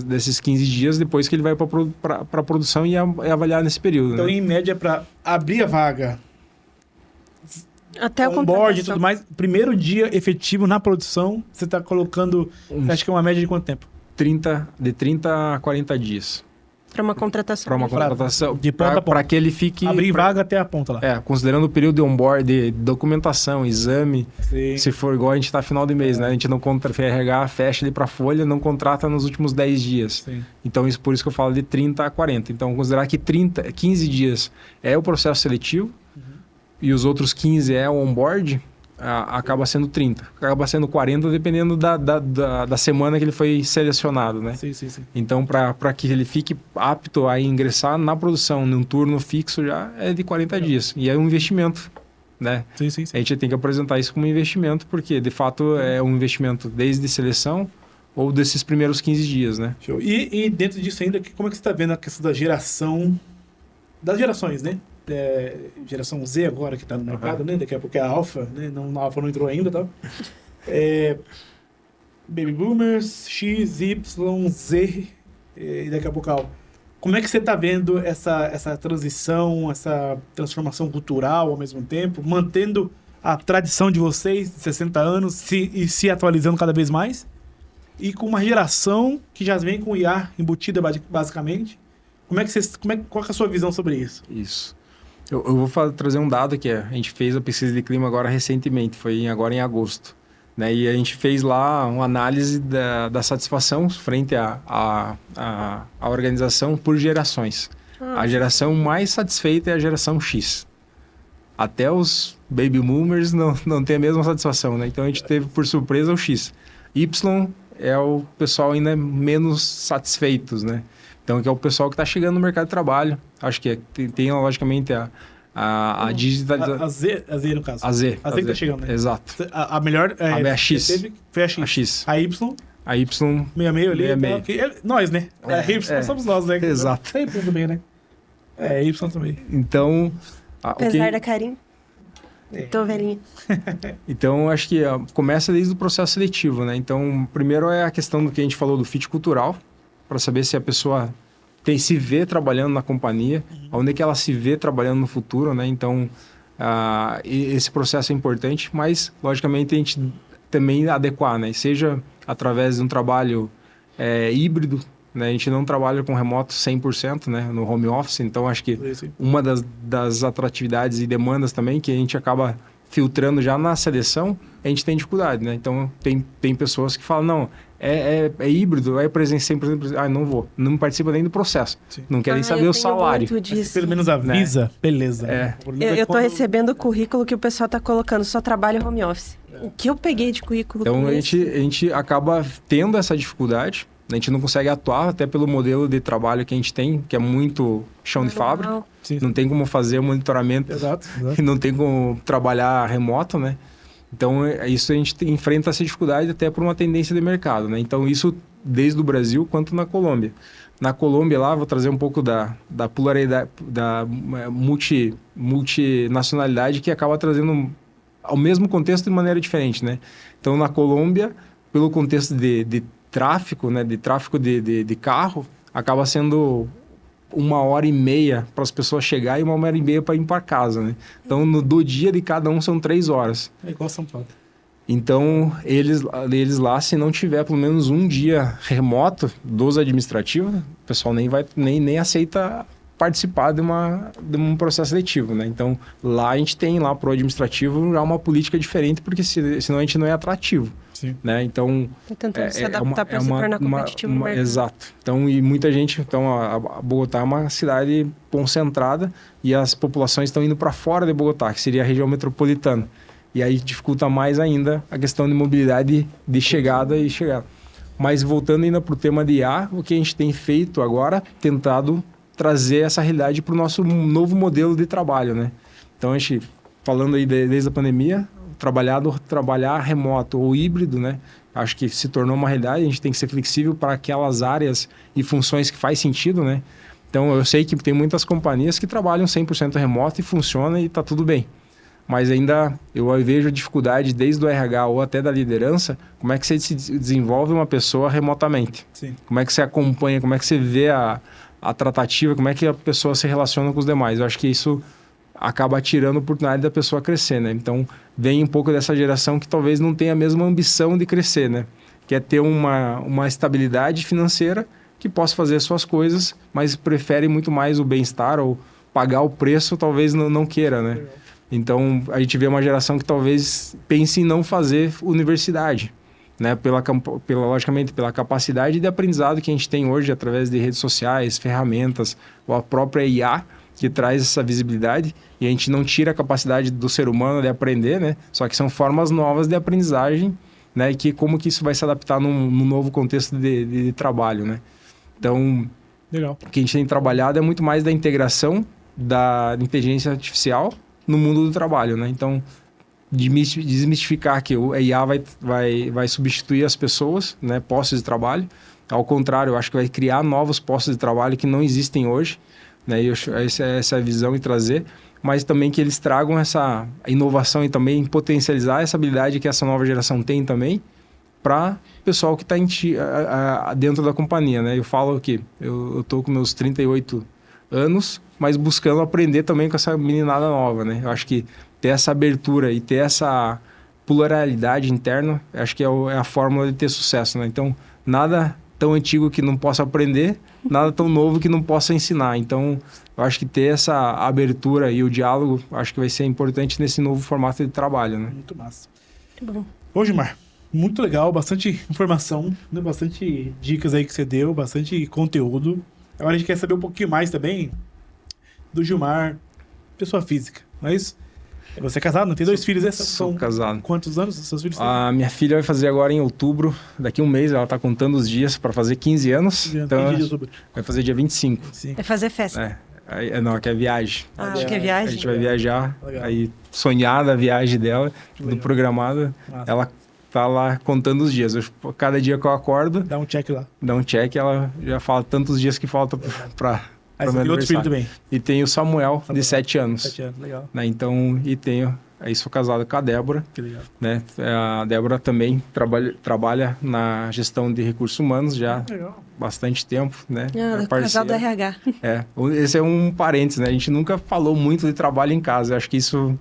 desses 15 dias, depois que ele vai para a produção e avaliar nesse período. Então, né? em média, para abrir a vaga, Até o onboard e tudo mais, primeiro dia efetivo na produção, você está colocando, você acha que é uma média de quanto tempo? De 30 a 40 dias. Para uma contratação. Para uma contratação. De ponta a ponta. Para que ele fique... Abrir vaga até a ponta lá. Considerando o período de onboard, de documentação, exame. Sim. Se for igual a gente está final de mês, né? A gente não RH, fecha ele para folha, não contrata nos últimos 10 dias. Sim. Então, por isso que eu falo de 30 a 40. Então, considerar que 15 dias é o processo seletivo e os outros 15 é o onboard, acaba sendo 30. Acaba sendo 40, dependendo da semana que ele foi selecionado, né? Sim. Então, para que ele fique apto a ingressar na produção num turno fixo já é de 40 dias. E é um investimento, né? Sim. A gente tem que apresentar isso como investimento, porque de fato é um investimento desde seleção ou desses primeiros 15 dias, né? Show. E dentro disso ainda, como é que você está vendo a questão da geração, das gerações, né? Geração Z agora que está no mercado, né? Daqui a pouco é a Alpha, né? A Alpha não entrou ainda, tá? Baby Boomers, X, Y, Z e daqui a pouco a Alpha. Como é que você está vendo essa transição, essa transformação cultural ao mesmo tempo, mantendo a tradição de vocês de 60 anos e se atualizando cada vez mais? E com uma geração que já vem com IA embutida basicamente. Qual que é a sua visão sobre isso? Isso. Eu vou trazer um dado que a gente fez a pesquisa de clima agora recentemente, foi agora em agosto. Né? E a gente fez lá uma análise da satisfação frente à organização por gerações. A geração mais satisfeita é a geração X. Até os baby boomers não tem a mesma satisfação, né? Então a gente teve por surpresa o X. Y é o pessoal ainda menos satisfeitos, né? Então, que é o pessoal que está chegando no mercado de trabalho. Acho que tem logicamente, a digitalização. A Z, no caso. A Z que está chegando, né? Exato. A melhor... a X. Foi a X. A X. A Y... A Y... 66 ali. 66. Nós, né? A Y somos nós, né? Exato. A Y também, né? Y também. Então... Apesar da carinha. Tô velhinha. Então, acho que começa desde o processo seletivo, né? Então, primeiro é a questão do que a gente falou do fit cultural, para saber se a pessoa se vê trabalhando na companhia, onde é que ela se vê trabalhando no futuro, né? Então, esse processo é importante, mas, logicamente, a gente também adequar, né? Seja através de um trabalho híbrido, né? A gente não trabalha com remoto 100%, né? No home office, então acho que uma das atratividades e demandas também que a gente acaba filtrando já na seleção, a gente tem dificuldade, né? Então, tem pessoas que falam, não, é híbrido, é presencial, não vou, não participa nem do processo. Sim. Não querem saber o salário. Pelo menos avisa, né? Beleza. Eu tô recebendo o currículo que o pessoal tá colocando, só trabalho home office. O que eu peguei de currículo? Então, a gente acaba tendo essa dificuldade, a gente não consegue atuar até pelo modelo de trabalho que a gente tem, que é muito chão de fábrica. Sim. Não tem como fazer o monitoramento. Exato. Não tem como trabalhar remoto, né? Então, isso a gente enfrenta essa dificuldade até por uma tendência de mercado, né? Então, isso desde o Brasil quanto na Colômbia. Na Colômbia, lá, vou trazer um pouco da pluralidade, da multinacionalidade que acaba trazendo ao mesmo contexto de maneira diferente, né? Então, na Colômbia, pelo contexto de tráfico, né? De tráfico de carro, acaba sendo 1h30 para as pessoas chegarem e 1h30 para ir para casa, né? Então, do dia de cada um são 3 horas. É igual São Paulo. Então, eles lá, se não tiver pelo menos um dia remoto dos administrativos, o pessoal nem aceita participar de um processo seletivo, né? Então, lá a gente tem lá pro administrativo já uma política diferente, porque senão a gente não é atrativo. Sim. Né? Então, tentando se adaptar para se tornar competitivo no mercado. Exato. Então, e muita gente... Então, a Bogotá é uma cidade concentrada e as populações estão indo para fora de Bogotá, que seria a região metropolitana. E aí dificulta mais ainda a questão de mobilidade de chegada e chegada. Mas voltando ainda para o tema de IA, o que a gente tem feito agora, tentado trazer essa realidade para o nosso novo modelo de trabalho, né? Então, a gente, falando aí desde a pandemia... trabalhar remoto ou híbrido, né? Acho que se tornou uma realidade, a gente tem que ser flexível para aquelas áreas e funções que faz sentido, né? Então, eu sei que tem muitas companhias que trabalham 100% remoto e funciona e está tudo bem. mas ainda eu vejo a dificuldade desde o RH ou até da liderança, como é que você se desenvolve uma pessoa remotamente. Sim. Como é que você acompanha, como é que você vê a tratativa, como é que a pessoa se relaciona com os demais. Eu acho que isso acaba tirando a oportunidade da pessoa crescer, né? Então, vem um pouco dessa geração que talvez não tenha a mesma ambição de crescer, né? Que é ter uma estabilidade financeira que possa fazer as suas coisas, mas prefere muito mais o bem-estar ou pagar o preço, talvez não queira, né? Então, a gente vê uma geração que talvez pense em não fazer universidade, né? Logicamente, pela capacidade de aprendizado que a gente tem hoje através de redes sociais, ferramentas, ou a própria IA, que traz essa visibilidade, e a gente não tira a capacidade do ser humano de aprender, né? Só que são formas novas de aprendizagem, né? E que como que isso vai se adaptar num novo contexto de trabalho, né? Então, Legal. o que a gente tem trabalhado é muito mais da integração da inteligência artificial no mundo do trabalho, né? Então, desmistificar que o IA vai substituir as pessoas, né? Postos de trabalho. Ao contrário, eu acho que vai criar novos postos de trabalho que não existem hoje, né? E essa é a visão e trazer, mas também que eles tragam essa inovação e também potencializar essa habilidade que essa nova geração tem também para o pessoal que está dentro da companhia, né? Eu falo que eu estou com meus 38 anos, mas buscando aprender também com essa meninada nova, né? Eu acho que ter essa abertura e ter essa pluralidade interna, acho que é a fórmula de ter sucesso, né? Então, nada tão antigo que não possa aprender, nada tão novo que não possa ensinar. Então, eu acho que ter essa abertura e o diálogo, acho que vai ser importante nesse novo formato de trabalho, né? Muito massa. Muito bom. Ô, Gilmar, muito legal, bastante informação, né? Bastante dicas aí que você deu, bastante conteúdo. Agora a gente quer saber um pouquinho mais também do Gilmar, pessoa física, não é isso? Você é casado, não tem 2 filhos? Sou casado. Quantos anos seus filhos têm? A minha filha vai fazer agora em outubro, daqui um mês, ela está contando os dias para fazer 15 anos. Então, vai fazer dia 25. Sim. É fazer festa. Não, aqui é viagem. Acho que é viagem. A gente vai viajar, Legal. aí sonhada a viagem dela, tudo programado. Massa. Ela tá lá contando os dias. Cada dia que eu acordo, Dá um check lá. dá um check, ela já fala tantos dias que falta para Aí você tem outro filho também. E tem o Samuel, de 7 anos. 7 anos, legal. Né? Então, aí sou casado com a Débora, Que legal. né? A Débora também trabalha na gestão de recursos humanos já há Legal. bastante tempo, né? Ah, casal do RH. Esse é um parênteses, né? A gente nunca falou muito de trabalho em casa. Eu acho que isso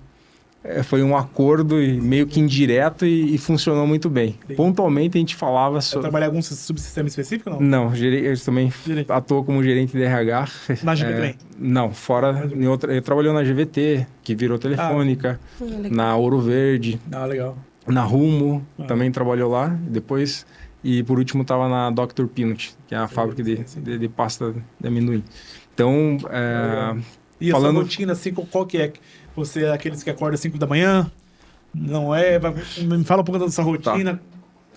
foi um acordo meio que indireto e funcionou muito bem. Sim. Pontualmente a gente falava Você sobre... trabalha em algum subsistema específico ou não? Não, eu também Gerente. atuo como gerente de RH. Na GV também? Não, fora em outra. Eu trabalhei na GVT, que virou Telefônica, Legal. na Ouro Verde, Ah, legal. na Rumo, Ah. também trabalhou lá. Depois, e por último, estava na Dr. Peanut, que é a fábrica sim. de pasta de amendoim. Então, E a falando- sua rotina, assim, qual que é? Você é aqueles que acorda às 5 da manhã? Não é? Me fala um pouco da sua rotina.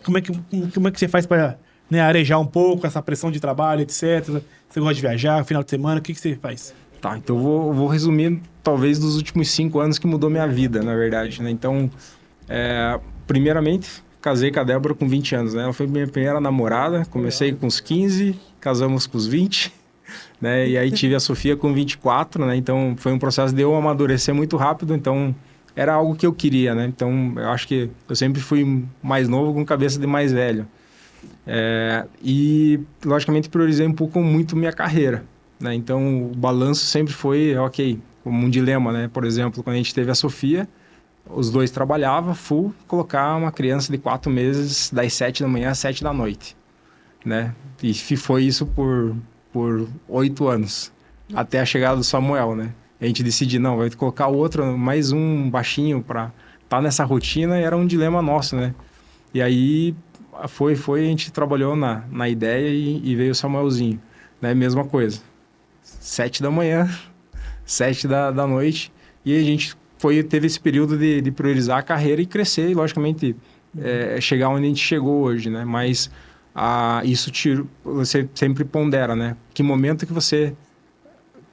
Como é que você faz para arejar um pouco essa pressão de trabalho, etc? Você gosta de viajar, final de semana? O que você faz? Tá, então eu vou resumir talvez dos últimos 5 anos que mudou minha vida, na verdade, né? Então, primeiramente, casei com a Débora com 20 anos, né? Ela foi minha primeira namorada, comecei com os 15, casamos com os 20, né? E aí tive a Sofia com 24, né? Então, foi um processo de eu amadurecer muito rápido, então era algo que eu queria, né? Então, eu acho que eu sempre fui mais novo com cabeça de mais velho. E, logicamente, priorizei um pouco muito minha carreira, né? Então, o balanço sempre foi, ok, como um dilema, né? Por exemplo, quando a gente teve a Sofia, os dois trabalhavam full, colocar uma criança de 4 meses das 7 da manhã às 7 da noite, né? E foi isso por 8 anos, até a chegada do Samuel, né? A gente decidiu, não, vai colocar outro, mais um baixinho para estar nessa rotina, e era um dilema nosso, né? E aí a gente trabalhou na ideia e veio o Samuelzinho, né? Mesma coisa, 7 da manhã, 7 da noite, e a gente teve esse período de priorizar a carreira e crescer, e logicamente chegar onde a gente chegou hoje, né? Mas isso você sempre pondera, né? Que momento que você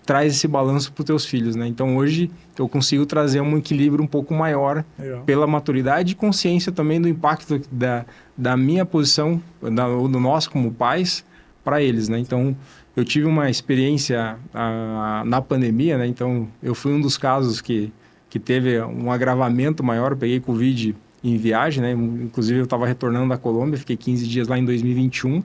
traz esse balanço para os teus filhos, né? Então hoje eu consigo trazer um equilíbrio um pouco maior. Legal. Pela maturidade e consciência também do impacto da minha posição, do nosso como pais, para eles, né? Então eu tive uma experiência na pandemia, né? Então eu fui um dos casos que que teve um agravamento maior. Eu peguei Covid em viagem, né? Inclusive eu estava retornando da Colômbia, fiquei 15 dias lá em 2021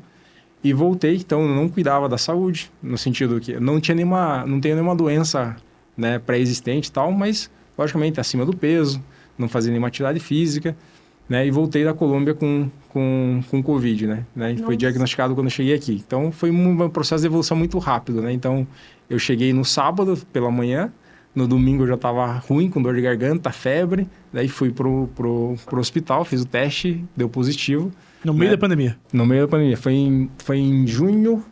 e voltei. Então eu não cuidava da saúde, no sentido que não tenho nenhuma doença, né, pré-existente e tal, mas logicamente acima do peso, não fazia nenhuma atividade física, né? E voltei da Colômbia com Covid, né? Foi diagnosticado quando eu cheguei aqui. Então foi um processo de evolução muito rápido, né? Então eu cheguei no sábado pela manhã, no domingo eu já estava ruim, com dor de garganta, febre, daí fui pro hospital, fiz o teste, deu positivo. No meio da pandemia? No meio da pandemia. Foi em julho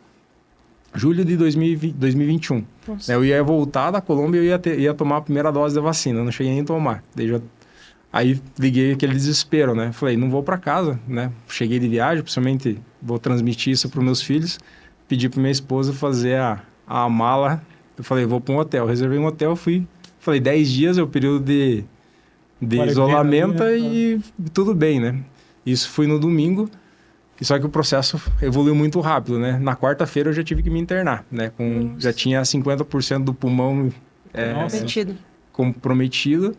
de 2021. Eu ia voltar da Colômbia e eu ia tomar a primeira dose da vacina, não cheguei nem a tomar. Aí liguei aquele desespero, né? Falei, não vou para casa, né? Cheguei de viagem, principalmente vou transmitir isso para os meus filhos. Pedi para minha esposa fazer a mala. Eu falei, vou para um hotel. Reservei um hotel, fui. Falei, 10 dias é o período de isolamento, né? E tudo bem, né? Isso foi no domingo. Só que o processo evoluiu muito rápido, né? Na quarta-feira eu já tive que me internar, né? Já tinha 50% do pulmão comprometido,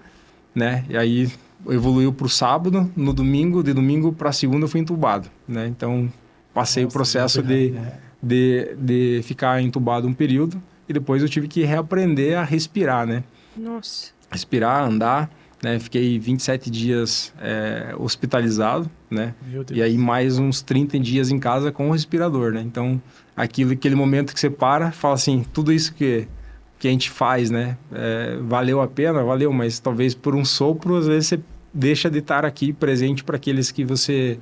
né? E aí evoluiu para o sábado, no domingo, de domingo para segunda eu fui entubado, né? Então passei o processo de ficar entubado um período e depois eu tive que reaprender a respirar, né? Nossa. Respirar, andar, né? Fiquei 27 dias hospitalizado, né? Meu Deus. E aí mais uns 30 dias em casa com o respirador, né? Então aquele momento que você fala assim, tudo isso que a gente faz, né? Valeu a pena? Valeu, mas talvez por um sopro, às vezes você deixa de estar aqui presente para aqueles que você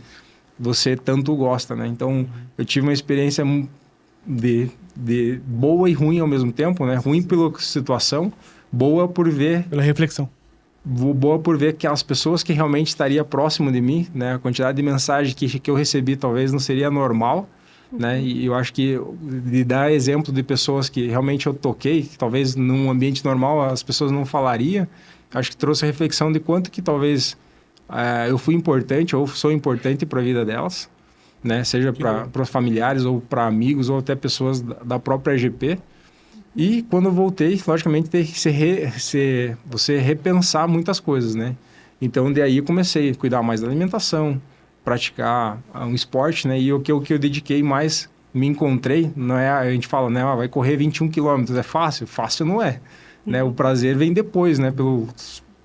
tanto gosta, né? Então, eu tive uma experiência de boa e ruim ao mesmo tempo, né? Ruim pela situação, boa por ver... Pela reflexão. Boa por ver aquelas pessoas que realmente estariam próximo de mim, né? A quantidade de mensagem que eu recebi talvez não seria normal, né? E eu acho que de dar exemplo de pessoas que realmente eu toquei, que talvez num ambiente normal as pessoas não falariam, acho que trouxe a reflexão de quanto que talvez eu fui importante ou sou importante para a vida delas, né? Seja para familiares ou para amigos ou até pessoas da própria AGP. E quando eu voltei, logicamente, tem que você repensar muitas coisas, né? Então, daí eu comecei a cuidar mais da alimentação, praticar um esporte, né? E o que eu dediquei mais, me encontrei, não é, a gente fala, né? Vai correr 21 quilômetros, é fácil? Fácil não é, né? O prazer vem depois, né? Pelo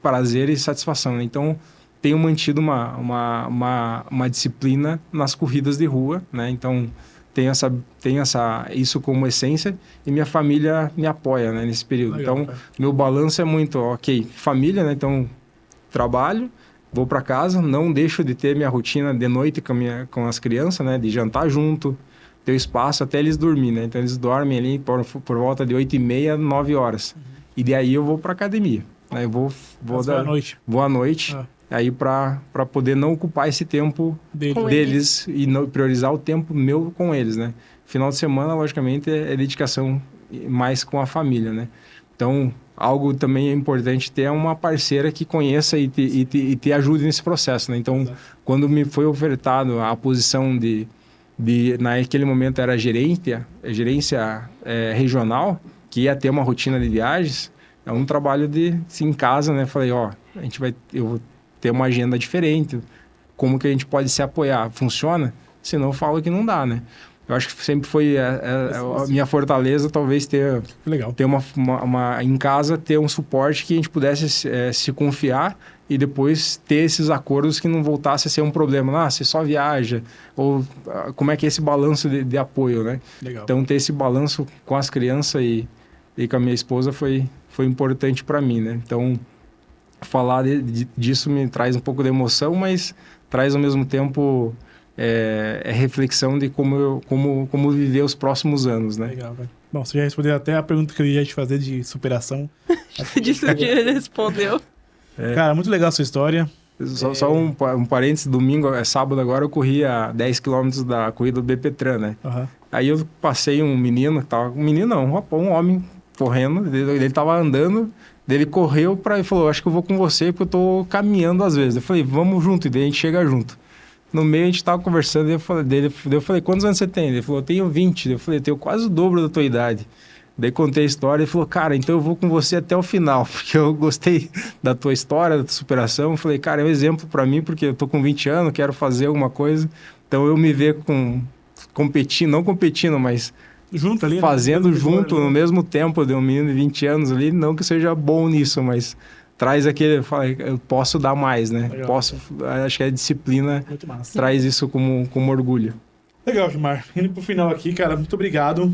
prazer e satisfação, né? Então, tenho mantido uma disciplina nas corridas de rua, né? Então, tenho isso como essência e minha família me apoia, né? Nesse período. Legal, então, meu balanço é muito, família, né? Então, trabalho, vou para casa, não deixo de ter minha rotina de noite com as crianças, né? De jantar junto, ter espaço até eles dormirem, né? Então, eles dormem ali por volta de 8h30, 9 horas. E daí eu vou para academia. Né? Eu vou à noite. Aí para poder não ocupar esse tempo deles e não priorizar o tempo meu com eles, né? Final de semana, logicamente, é dedicação mais com a família, né? Então, algo também é importante ter uma parceira que conheça e te ajude nesse processo, né? Então, quando me foi ofertado a posição naquele momento era gerência regional, que ia ter uma rotina de viagens, é um trabalho em casa, né? Falei, eu vou ter uma agenda diferente, como que a gente pode se apoiar? Funciona? Senão eu falo que não dá, né? Eu acho que sempre foi a minha fortaleza, talvez ter em casa, ter um suporte que a gente pudesse se confiar e depois ter esses acordos que não voltasse a ser um problema. Você só viaja, ou como é que é esse balanço de apoio, né? Legal. Então, ter esse balanço com as crianças e com a minha esposa foi importante para mim, né? Então, falar disso me traz um pouco de emoção, mas traz ao mesmo tempo reflexão de como viver os próximos anos, né? Legal, velho. Bom, você já respondeu até a pergunta que eu ia te fazer de superação. Disso que ele respondeu. Cara, muito legal a sua história. Só um parênteses, sábado agora, eu corri a 10 km da corrida do BPTran, né? Uhum. Aí eu passei um menino, um homem correndo, ele tava andando, ele correu e falou, acho que eu vou com você porque eu tô caminhando às vezes. Eu falei, vamos junto, e daí a gente chega junto. No meio a gente tava conversando, eu falei, quantos anos você tem? Ele falou, eu tenho 20. Eu falei, eu tenho quase o dobro da tua idade. Daí contei a história e falou, cara, então eu vou com você até o final, porque eu gostei da tua história, da tua superação. Eu falei, cara, é um exemplo para mim, porque eu tô com 20 anos, quero fazer alguma coisa. Então eu me ver competindo, não competindo, mas Junto ali, fazendo né? junto, no mesmo tempo de um menino de 20 anos ali, não que eu seja bom nisso, mas traz aquele, eu posso dar mais, né? Legal. Posso, acho que a disciplina Muito massa. traz isso como orgulho. Legal, Gilmar. Indo pro final aqui, cara, muito obrigado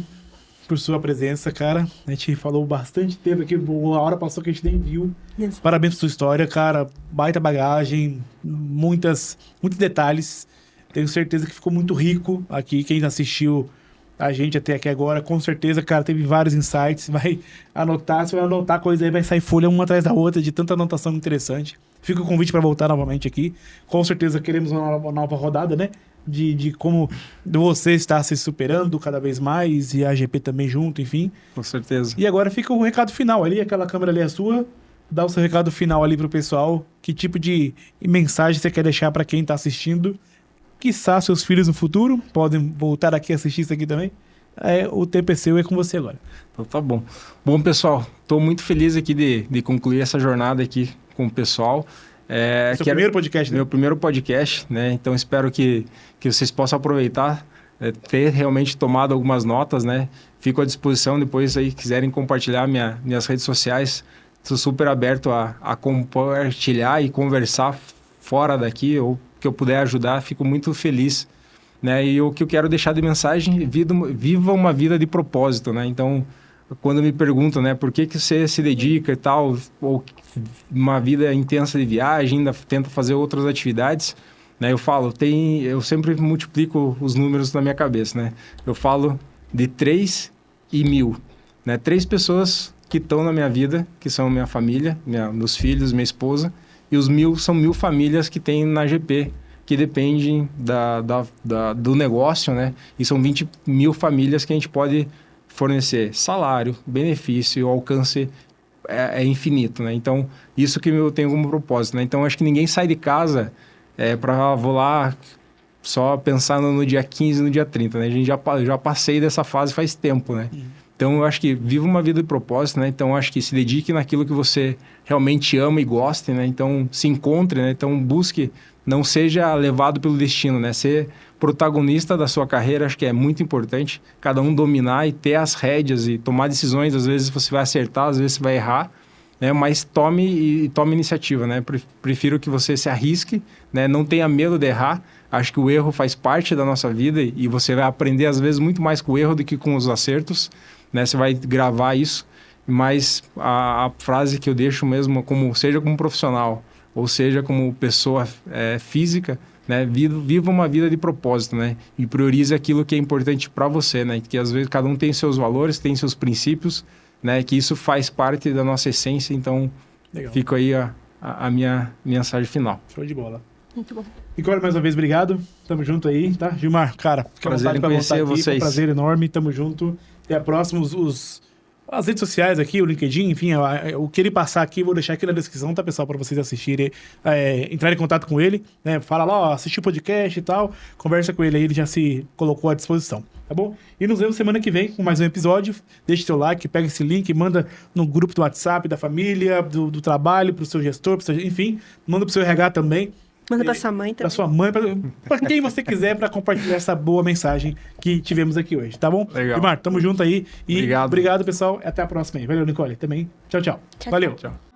por sua presença, cara. A gente falou bastante tempo aqui, a hora passou que a gente nem viu. Isso. Parabéns por sua história, cara. Baita bagagem, muitos detalhes. Tenho certeza que ficou muito rico aqui. Quem assistiu a gente até aqui agora, com certeza, cara, teve vários insights. Vai anotar, você vai anotar coisa aí, vai sair folha uma atrás da outra, de tanta anotação interessante. Fica o convite para voltar novamente aqui. Com certeza queremos uma nova rodada, né? De como você está se superando cada vez mais e a AGP também junto, enfim. Com certeza. E agora fica o recado final ali, aquela câmera ali é sua. Dá o seu recado final ali pro pessoal. Que tipo de mensagem você quer deixar para quem está assistindo? Quiçá seus filhos no futuro podem voltar aqui a assistir isso aqui também. O tempo é seu, é com você agora. Então tá bom. Bom, pessoal, estou muito feliz aqui de concluir essa jornada aqui com o pessoal. Seu primeiro podcast, né? Meu primeiro podcast, né? Então espero que vocês possam aproveitar, ter realmente tomado algumas notas, né? Fico à disposição depois aí, quiserem compartilhar minhas redes sociais. Estou super aberto a compartilhar e conversar fora daqui, ou que eu puder ajudar, fico muito feliz, né? E o que eu quero deixar de mensagem, viva uma vida de propósito, né? Então, quando me perguntam, né, por que você se dedica e tal, ou uma vida intensa de viagem, ainda tenta fazer outras atividades, né? Eu falo, eu sempre multiplico os números na minha cabeça, né? Eu falo de 3 e 1000, né? 3 pessoas que estão na minha vida, que são minha família, meus filhos, minha esposa, e os 1000 são 1000 famílias que tem na GP, que dependem do negócio, né? E são 20.000 famílias que a gente pode fornecer salário, benefício e o alcance é infinito, né? Então, isso que eu tenho como propósito, né? Então, acho que ninguém sai de casa vou lá só pensando no dia 15 e no dia 30, né? A gente já passei dessa fase faz tempo, né? Então, eu acho que viva uma vida de propósito, né? Então, eu acho que se dedique naquilo que você realmente ama e goste, né? Então, se encontre, né? Então, busque, não seja levado pelo destino, né? Ser protagonista da sua carreira, acho que é muito importante. Cada um dominar e ter as rédeas e tomar decisões. Às vezes você vai acertar, às vezes você vai errar, né? Mas tome iniciativa, né? Prefiro que você se arrisque, né? Não tenha medo de errar. Acho que o erro faz parte da nossa vida e você vai aprender, às vezes, muito mais com o erro do que com os acertos, né? Você vai gravar isso, mas a frase que eu deixo mesmo, seja como profissional, ou seja como pessoa física, né? Viva uma vida de propósito, né? E priorize aquilo que é importante para você, né? Que às vezes cada um tem seus valores, tem seus princípios, né? Que isso faz parte da nossa essência, então fica aí a minha mensagem final. Show de bola. Muito bom. Nicole, mais uma vez, obrigado. Tamo junto aí, tá? Gilmar, cara, fica à vontade pra voltar aqui. Foi um prazer enorme, tamo junto. Até a próxima. As redes sociais aqui, o LinkedIn, enfim, o que ele passar aqui, vou deixar aqui na descrição, tá, pessoal? Para vocês assistirem, entrarem em contato com ele, né? Fala lá, ó, assistir o podcast e tal, conversa com ele aí, ele já se colocou à disposição, tá bom? E nos vemos semana que vem com mais um episódio. Deixe seu like, pega esse link, manda no grupo do WhatsApp da família, do trabalho, pro seu gestor, enfim, manda pro seu RH também. Manda pra sua mãe também. Pra sua mãe, pra quem você quiser, pra compartilhar essa boa mensagem que tivemos aqui hoje, tá bom? Legal. Gilmar, tamo junto aí. E Obrigado, pessoal. Até a próxima aí. Valeu, Nicole. Também. Tchau, tchau. Tchau, Valeu. Tchau.